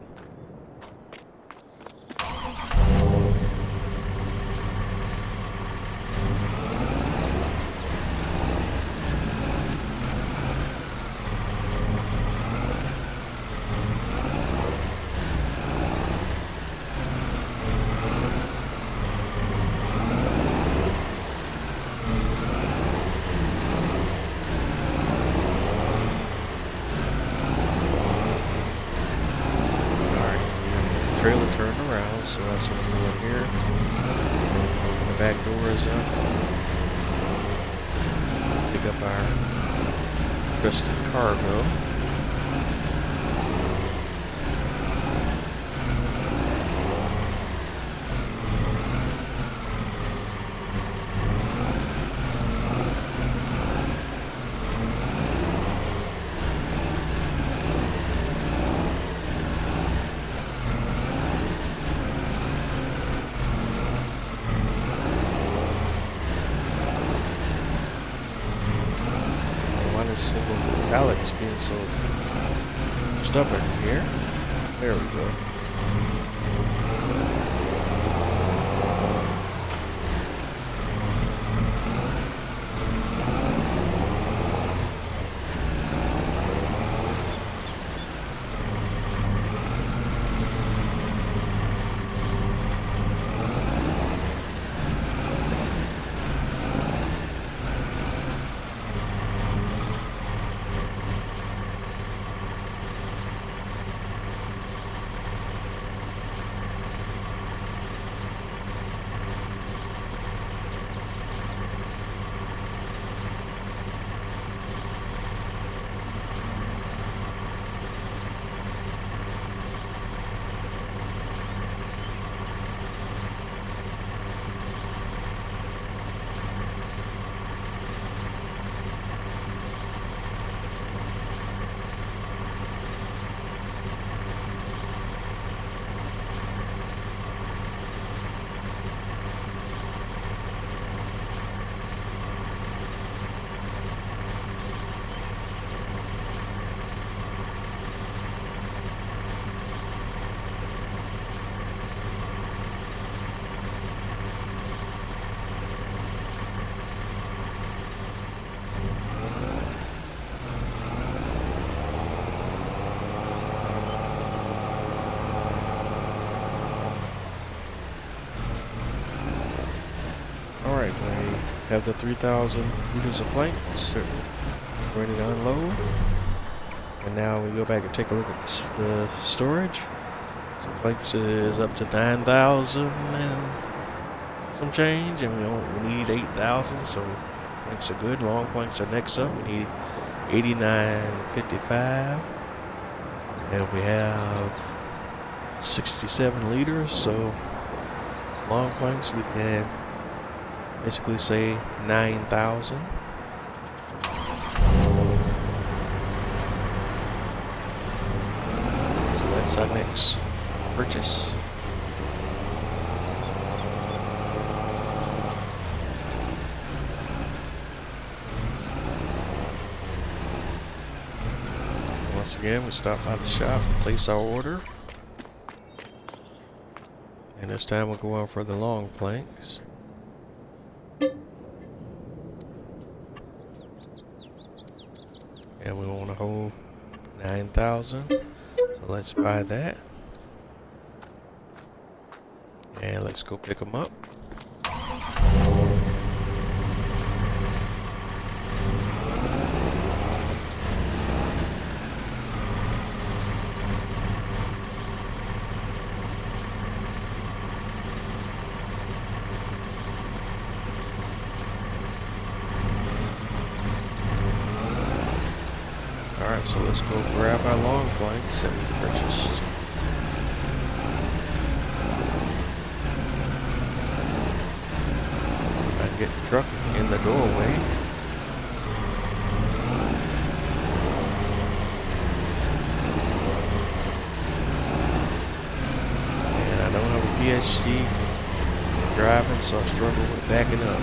Trailer turned around, so that's what we're doing here. Open the back doors up. Pick up our trusted cargo. Single pallets being so stubborn here. There we go. Alright, we have the 3,000 meters of planks ready to unload. And now we go back and take a look at the storage. So planks is up to 9,000 and some change, and we need 8,000, so planks are good. Long planks are next up. We need 89.55. And we have 67 liters, so long planks we can basically say 9,000. So that's our next purchase. Once again, we stop by the shop, place our order, and this time we'll go on for the long planks. And we want a whole 9,000, so let's buy that. And let's go pick them up. Alright, so let's go grab our long planks that we purchased. And get the truck in the doorway. And I don't have a PhD driving, so I struggle with backing up.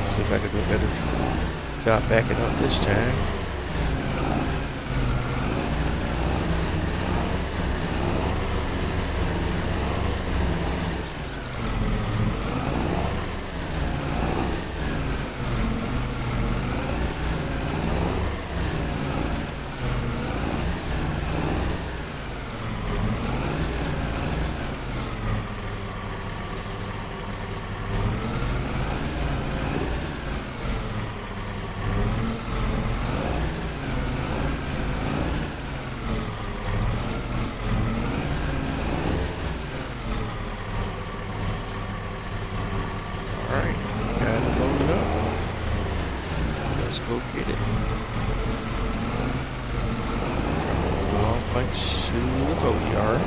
See if I can do a better job backing up this time. Let's go get it. Long planks to the boatyard.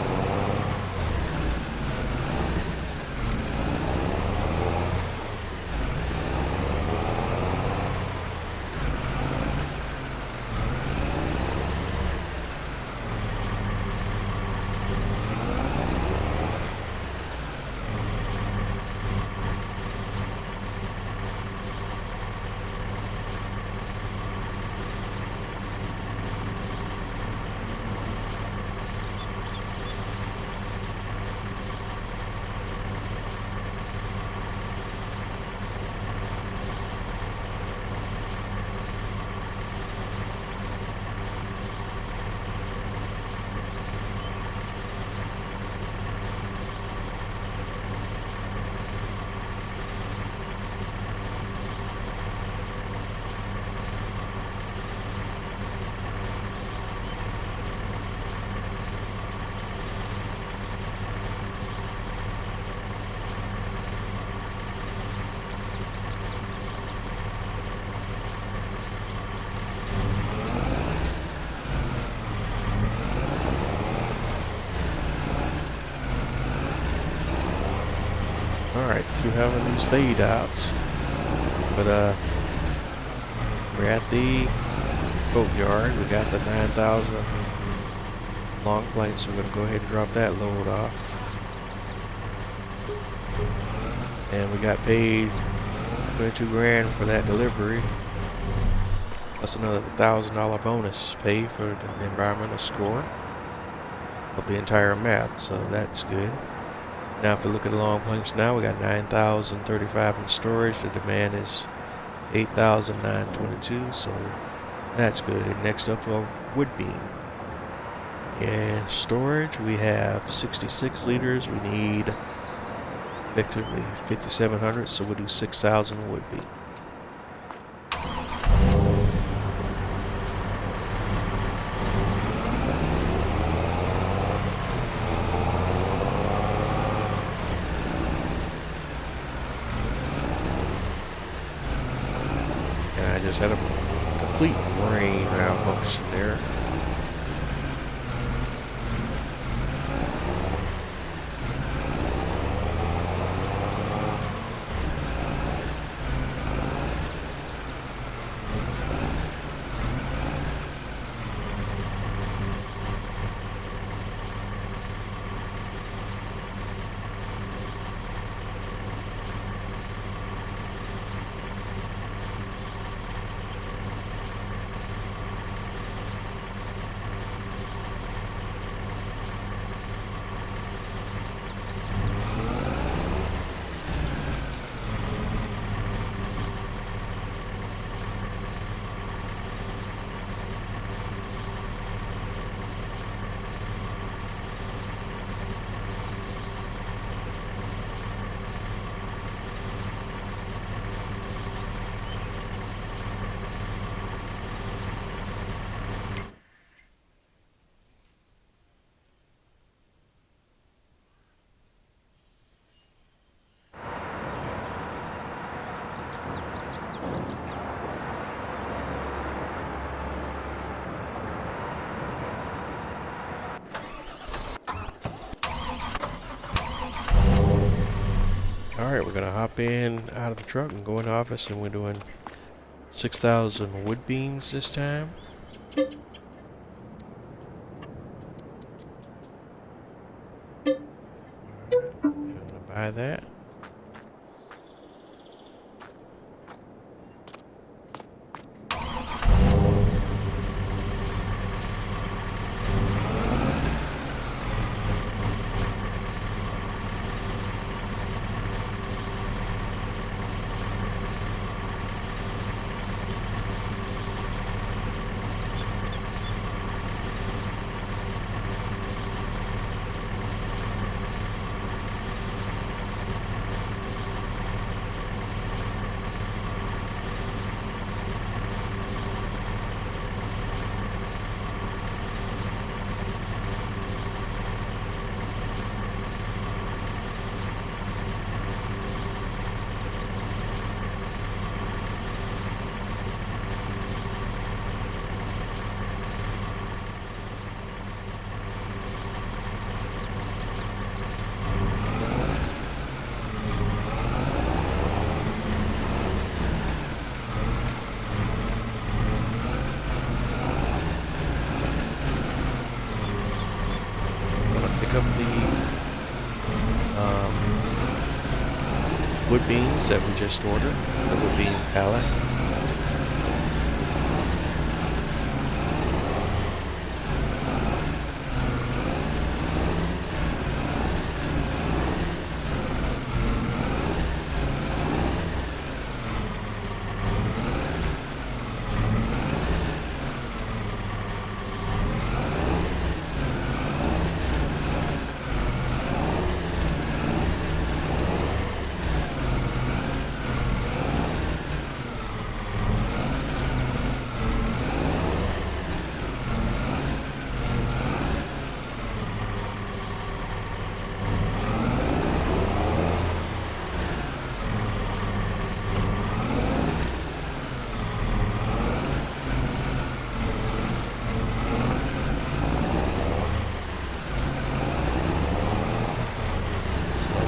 Alright, keep having these fade outs. But we're at the boatyard. We got the 9,000 long planks, so we're gonna go ahead and drop that load off. And we got paid 22 grand for that delivery. That's another $1,000 bonus pay for the environmental score of the entire map, so that's good. Now if we look at the long planks now, we got 9,035 in storage. The demand is 8,922, so that's good. Next up, a wood beam. In storage, we have 66 liters. We need effectively 5,700, so we'll do 6,000 wood beam. And I just had a complete brain malfunction there. Alright, we're gonna hop in out of the truck and go in the office, and we're doing 6,000 wood beams this time. Alright, gonna buy that. Pick up the wood beams that we just ordered, the wood beam pallet.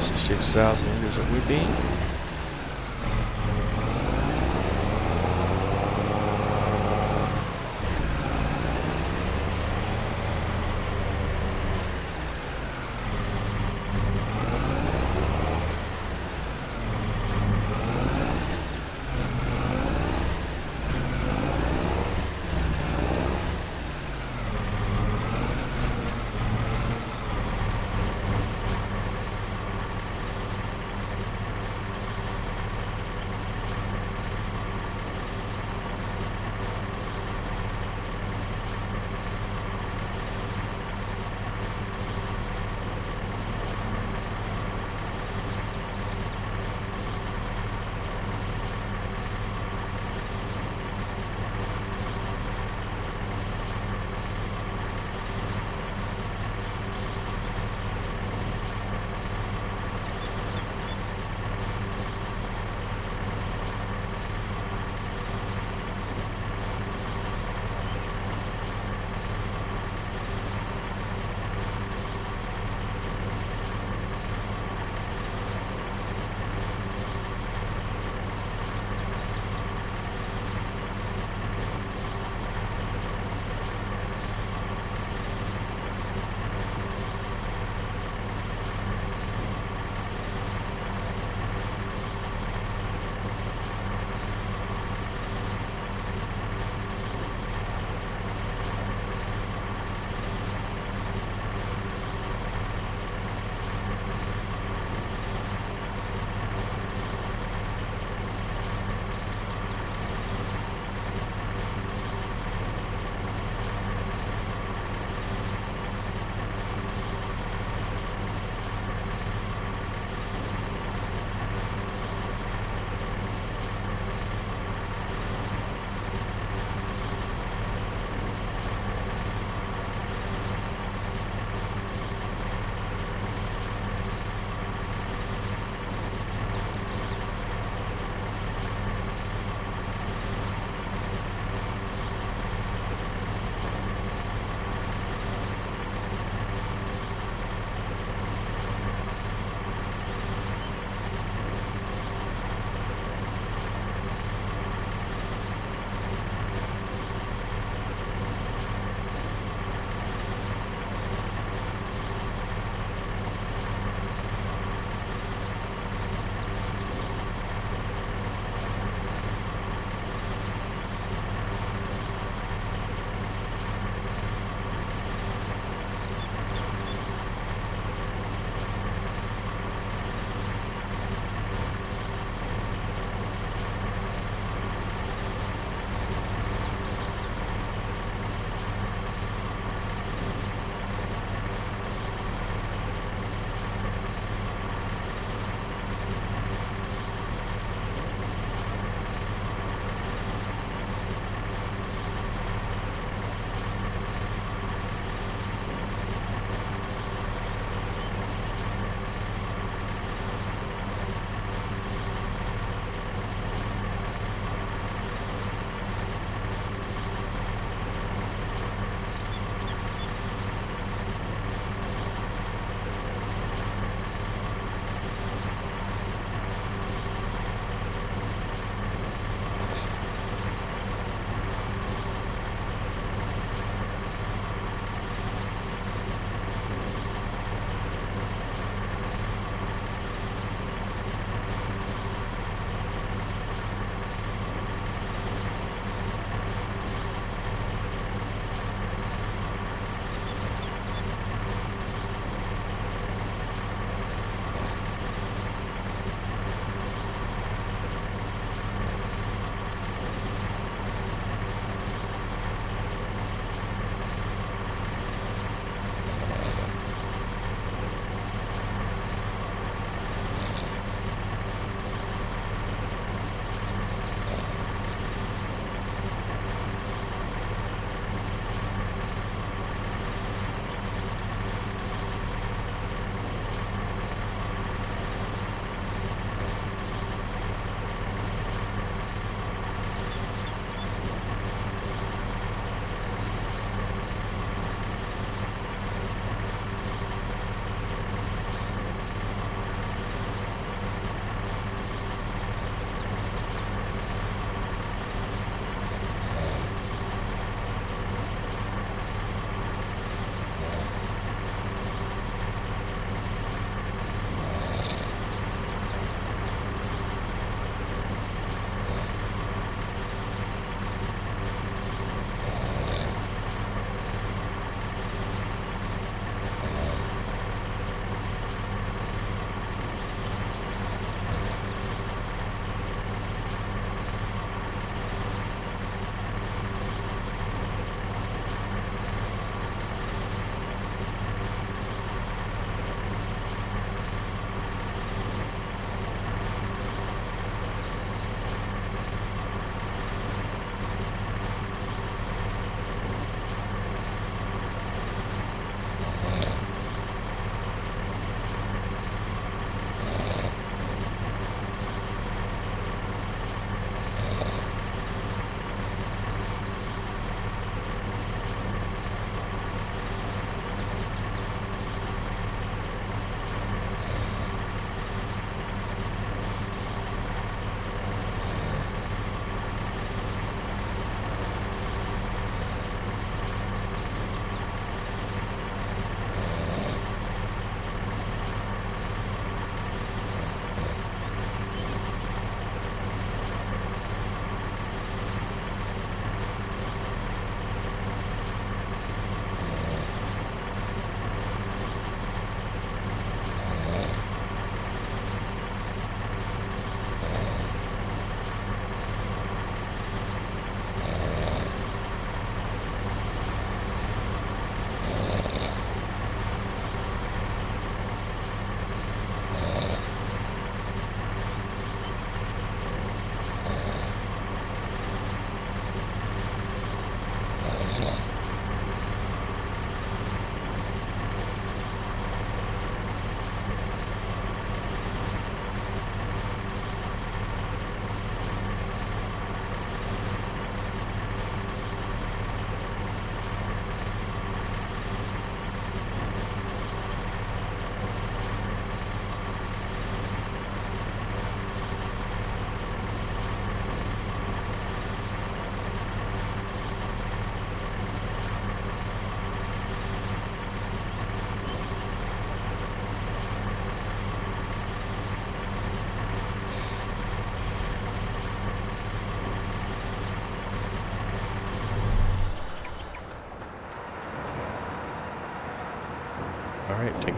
So 6,000 liters of wood beam.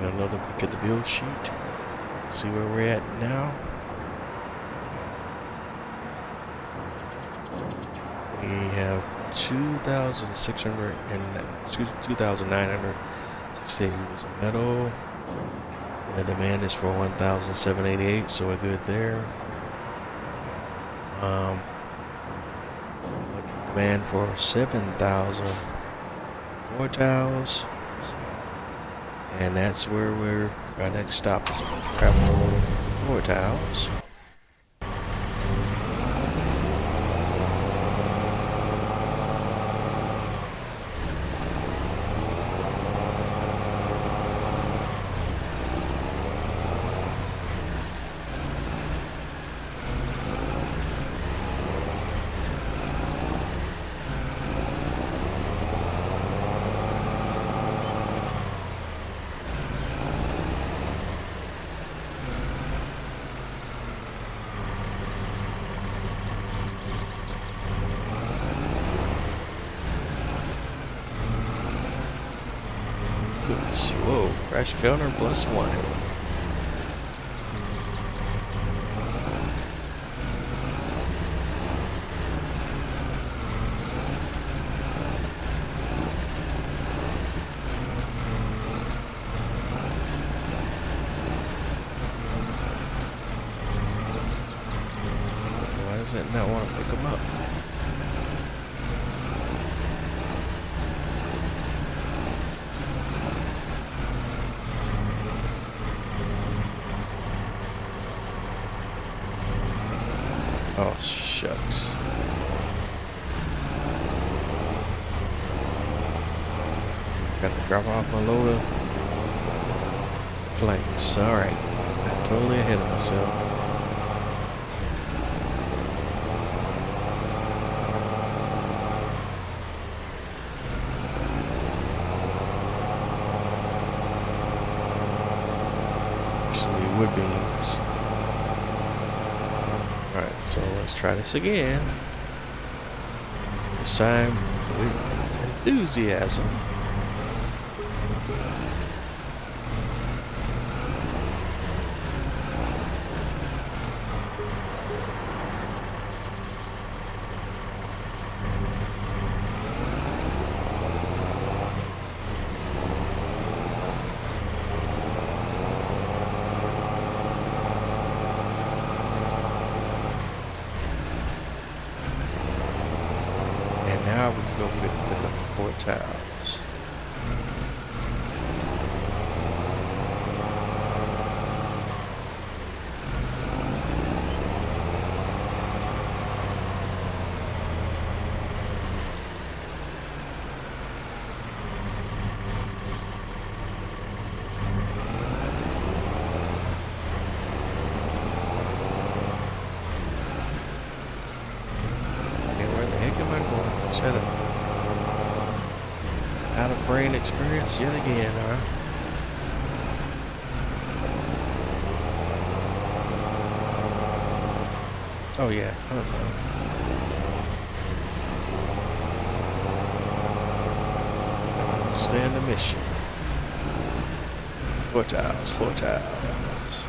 taking another peek at the build sheet. See where we're at now. We have 2,968 liters of metal. The demand is for 1,788, so we're good there. Demand for 7,000 floor tiles, and that's where our next stop is. Grab floor tiles. Whoa, crash counter +1. Why does it not want to pick them up? Oh, shucks. Got to drop off my loader. Flanks. Alright. Got totally ahead of myself. Some new wood beams. Alright, so let's try this again. This time with enthusiasm. Now we can go pick up the 4 tiles. Set up. Out of brain experience yet again, huh? Oh yeah, I don't know. Understand the mission. 4 tiles, 4 tiles.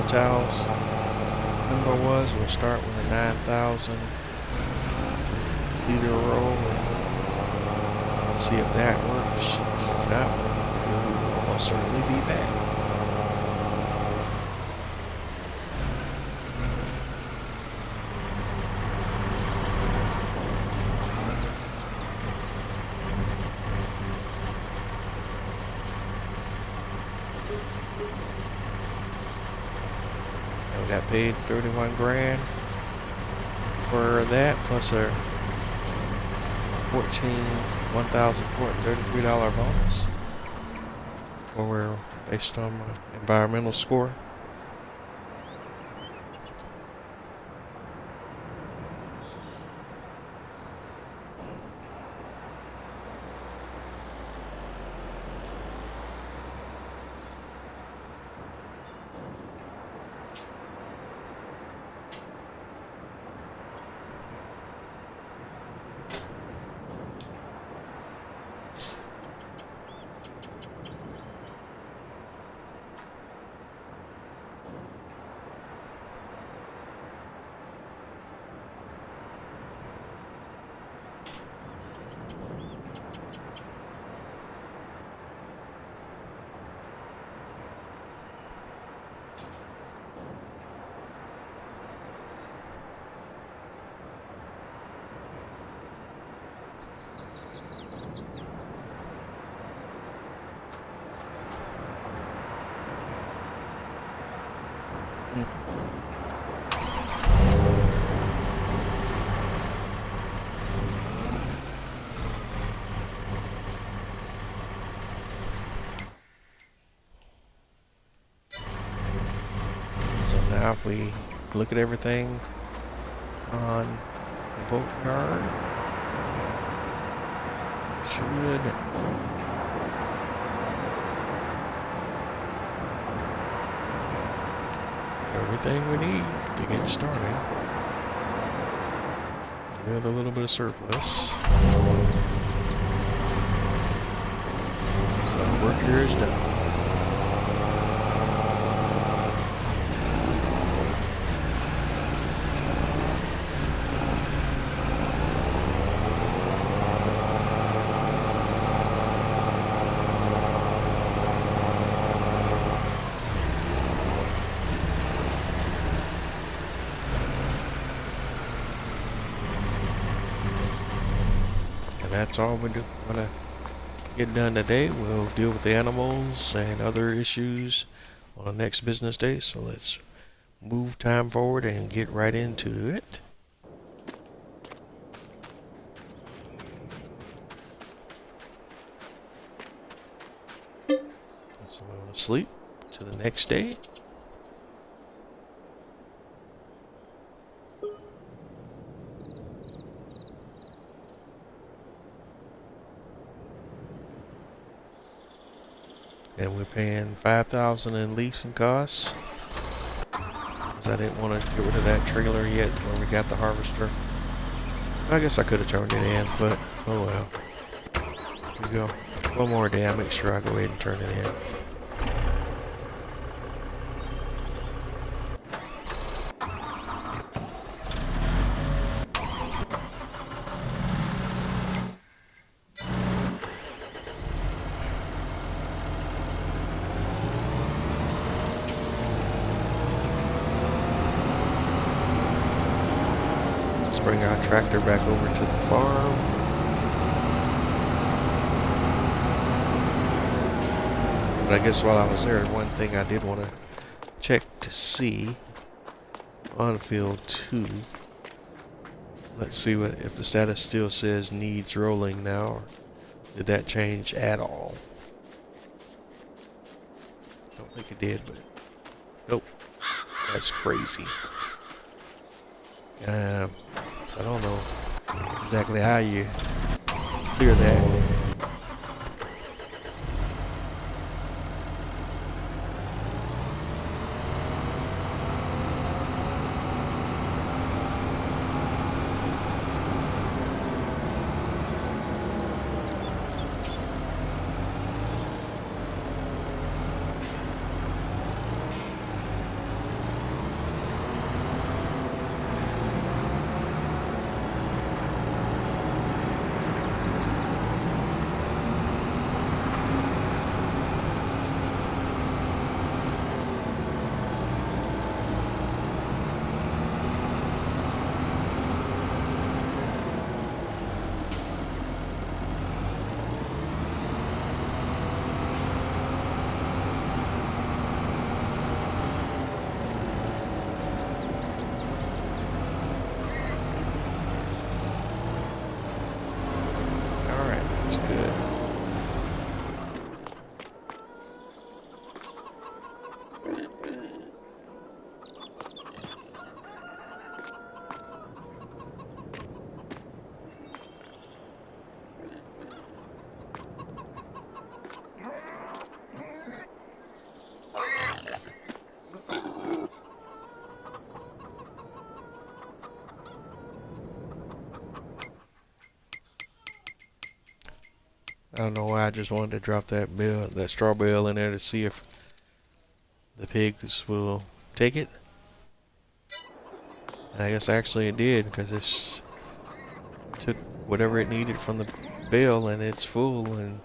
towels number was. We'll start with a 9,000 liter roll and see if that works. If not, we'll almost certainly be back. We got paid 31 grand for that, plus a $1,433 bonus for based on my environmental score. So now if we look at everything on the boatyard, should everything we need to get started. We have a little bit of surplus. So work here is done. And that's all we're gonna get done today. We'll deal with the animals and other issues on the next business day. So let's move time forward and get right into it. So we're gonna sleep to the next day. And we're paying $5,000 in leasing costs, because I didn't want to get rid of that trailer yet when we got the harvester. I guess I could have turned it in, but oh well. Here we go. One more day, I'll make sure I go ahead and turn it in. Let's bring our tractor back over to the farm. But I guess while I was there, one thing I did want to check to see on field 2. Let's see if the status still says needs rolling now, or did that change at all? I don't think it did, but nope. That's crazy. So I don't know exactly how you clear that. I don't know why I just wanted to drop that straw bale in there to see if the pigs will take it. And I guess actually it did, because it took whatever it needed from the bale and it's full, and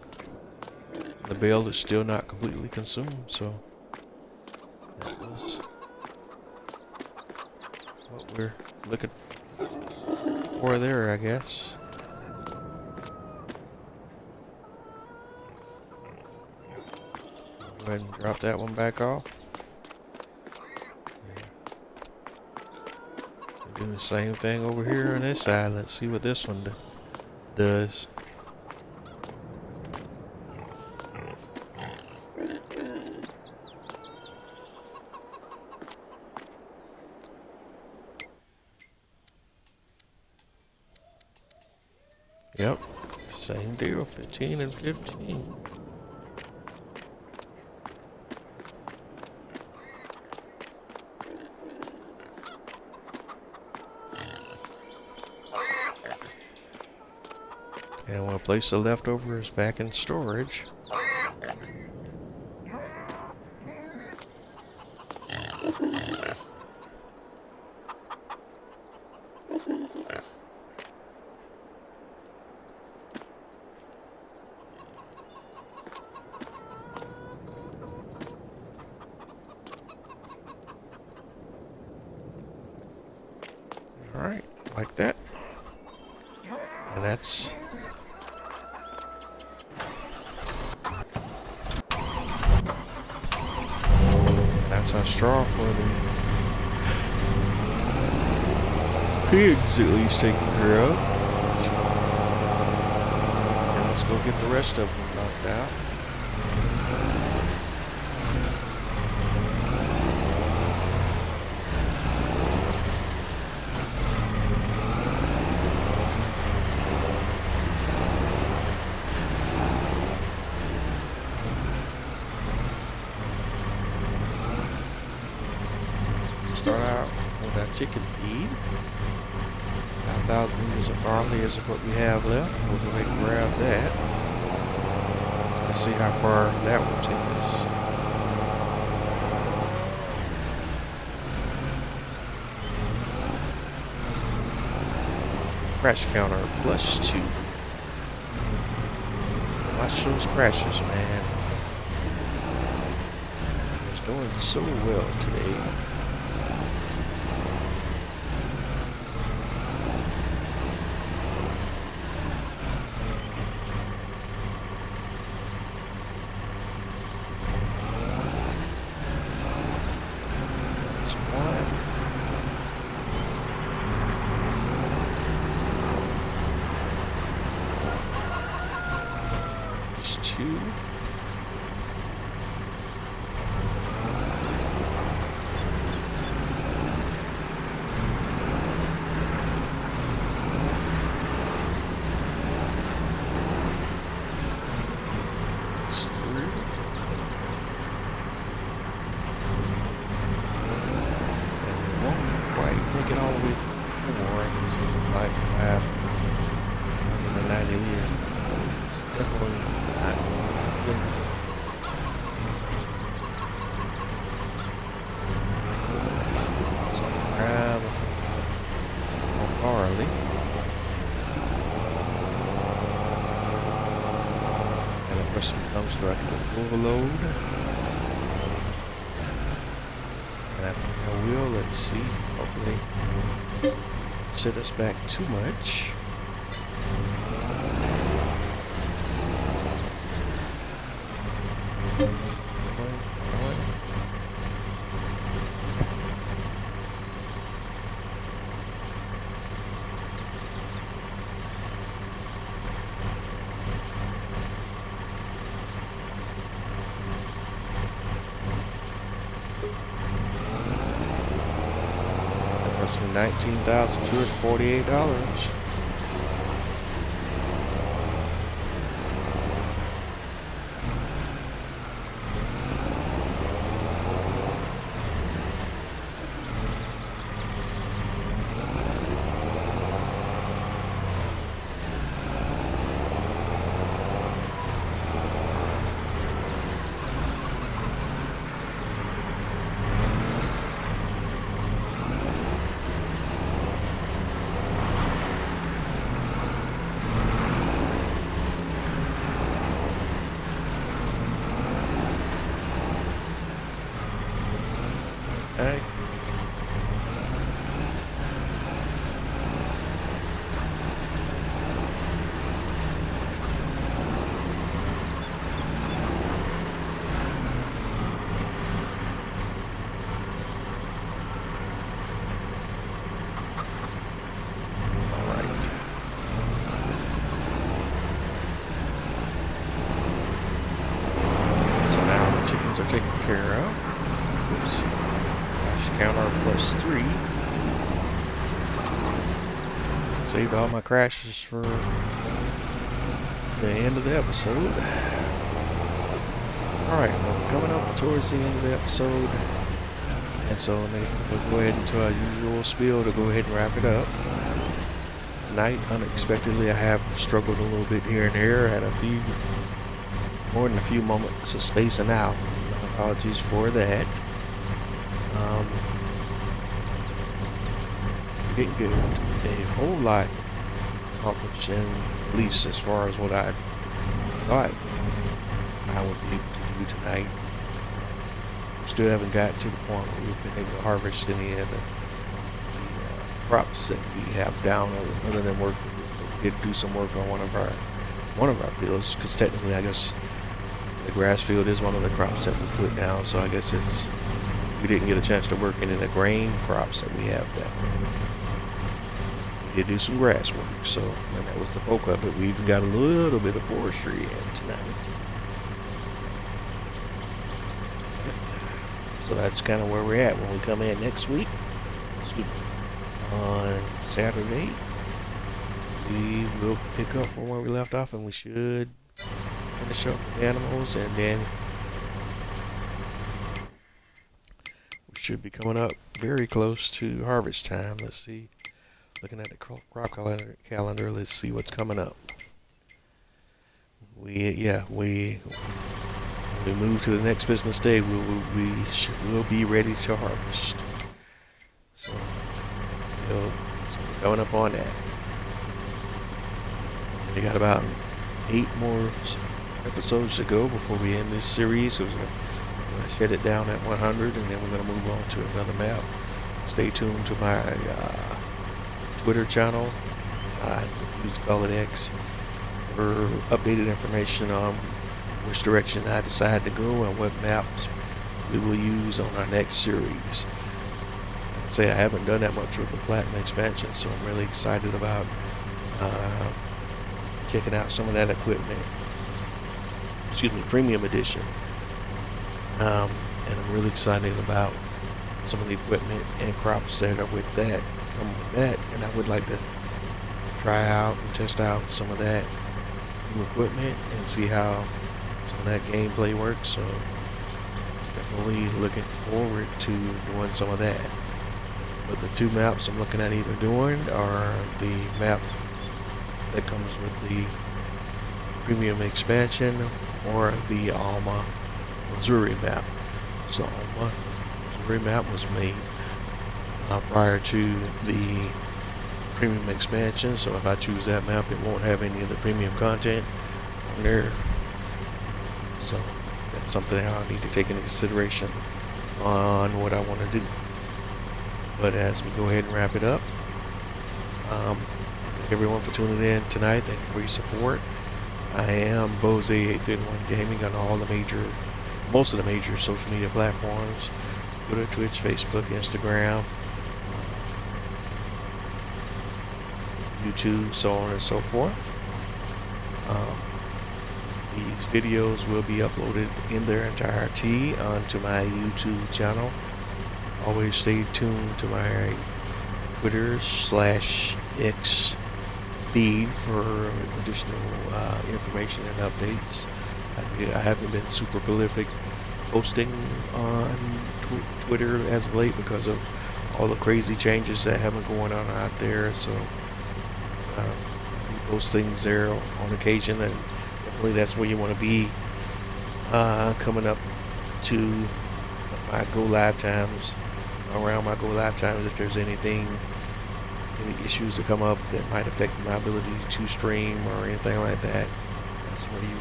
the bale is still not completely consumed, so that was what we're looking for there, I guess. Go ahead and drop that one back off. Do the same thing over here on this side. Let's see what this one does. Yep, same deal, 15 and 15. And we'll place the leftovers back in storage. Alright, like that. And that's our straw for the pigs at least taken care of. And let's go get the rest of them knocked out. Start out with our chicken feed. 5,000 liters of barley is what we have left. We'll go ahead and grab that. Let's see how far that will take us. Crash counter +2. Watch those crashes, man. It's doing so well today. Two. It's 3. And we won't quite make it all the way through 4. It's like 590 liters. It's definitely not going to win. So grab more barley. And the person comes to our full load. And I think I will. Let's see. Hopefully set us back too much. That's $19,248. taken care of. Oops. Crash counter +3. Saved all my crashes for the end of the episode. Alright, well, coming up towards the end of the episode. And so we'll go ahead into our usual spiel to go ahead and wrap it up. Tonight, unexpectedly, I have struggled a little bit here and there. I had more than a few moments of spacing out. My apologies for that. We didn't get a whole lot accomplished, at least as far as what I thought I would be able to do tonight. We still haven't got to the point where we've been able to harvest any of the crops that we have down, other than work. We did do some work on one of our fields, because technically I guess the grass field is one of the crops that we put down, so I guess we didn't get a chance to work any of the grain crops that we have down. We did do some grass work, so, and that was the bulk of it. We even got a little bit of forestry in tonight. So that's kind of where we're at when we come in next week. On Saturday, we will pick up from where we left off, and we should finish up the animals, and then we should be coming up very close to harvest time. Let's see, looking at the crop calendar, let's see what's coming up. When we move to the next business day, we'll be ready to harvest. So we're going up on that. And we got about 8 more episodes to go before we end this series. So we're going to shed it down at 100, and then we're going to move on to another map. Stay tuned to my Twitter channel, I refuse to call it X, for updated information on which direction I decide to go and what maps we will use on our next series. I haven't done that much with the Platinum expansion, so I'm really excited about checking out some of that equipment. Premium edition. And I'm really excited about some of the equipment and crops that are with that, come with that, and I would like to try out and test out some of that new equipment and see how some of that gameplay works. So definitely looking forward to doing some of that. But the 2 maps I'm looking at either doing are the map that comes with the premium expansion or the Alma Missouri map. So Alma Missouri map was made prior to the premium expansion, so if I choose that map, it won't have any of the premium content on there. So that's something I'll need to take into consideration on what I want to do. But as we go ahead and wrap it up, thank everyone for tuning in tonight. Thank you for your support. I am Bose831 Gaming on most of the major social media platforms: Twitter, Twitch, Facebook, Instagram, YouTube, so on and so forth. These videos will be uploaded in their entirety onto my YouTube channel. Always stay tuned to my Twitter/X feed for additional information and updates. I haven't been super prolific posting on Twitter as of late because of all the crazy changes that have been going on out there. So I post things there on occasion, and definitely that's where you want to be coming up to my go live times. Around my go live times, if there's any issues that come up that might affect my ability to stream or anything like that, that's where you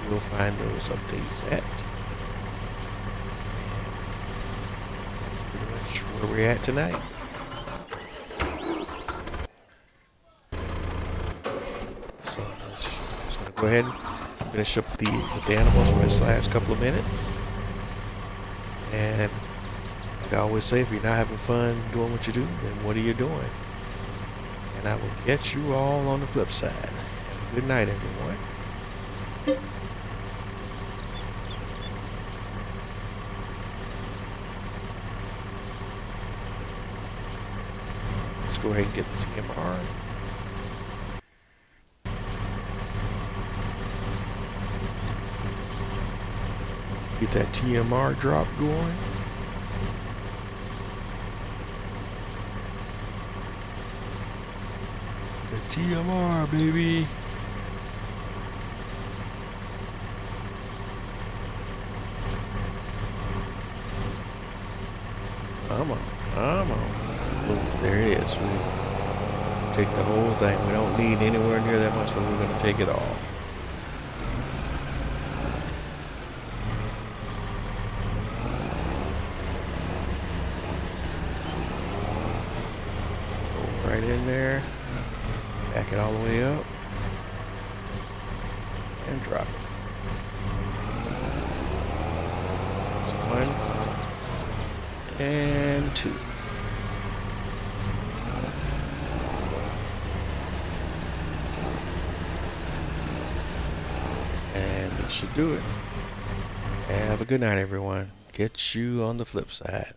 will find those updates at. And that's pretty much where we're at tonight. So I'm just gonna go ahead and finish up with the animals for this last couple of minutes. And like I always say, if you're not having fun doing what you do, then what are you doing? And I will catch you all on the flip side. Have a good night, everyone. go ahead and get the TMR. Get that TMR drop going. The TMR, baby. Come on, come on. Boom, there it is. We take the whole thing. We don't need anywhere near that much, but we're going to take it all. Go right in there. Back it all the way up. And drop it. There's 1 and 2. And this should do it. Have a good night, everyone. Catch you on the flip side.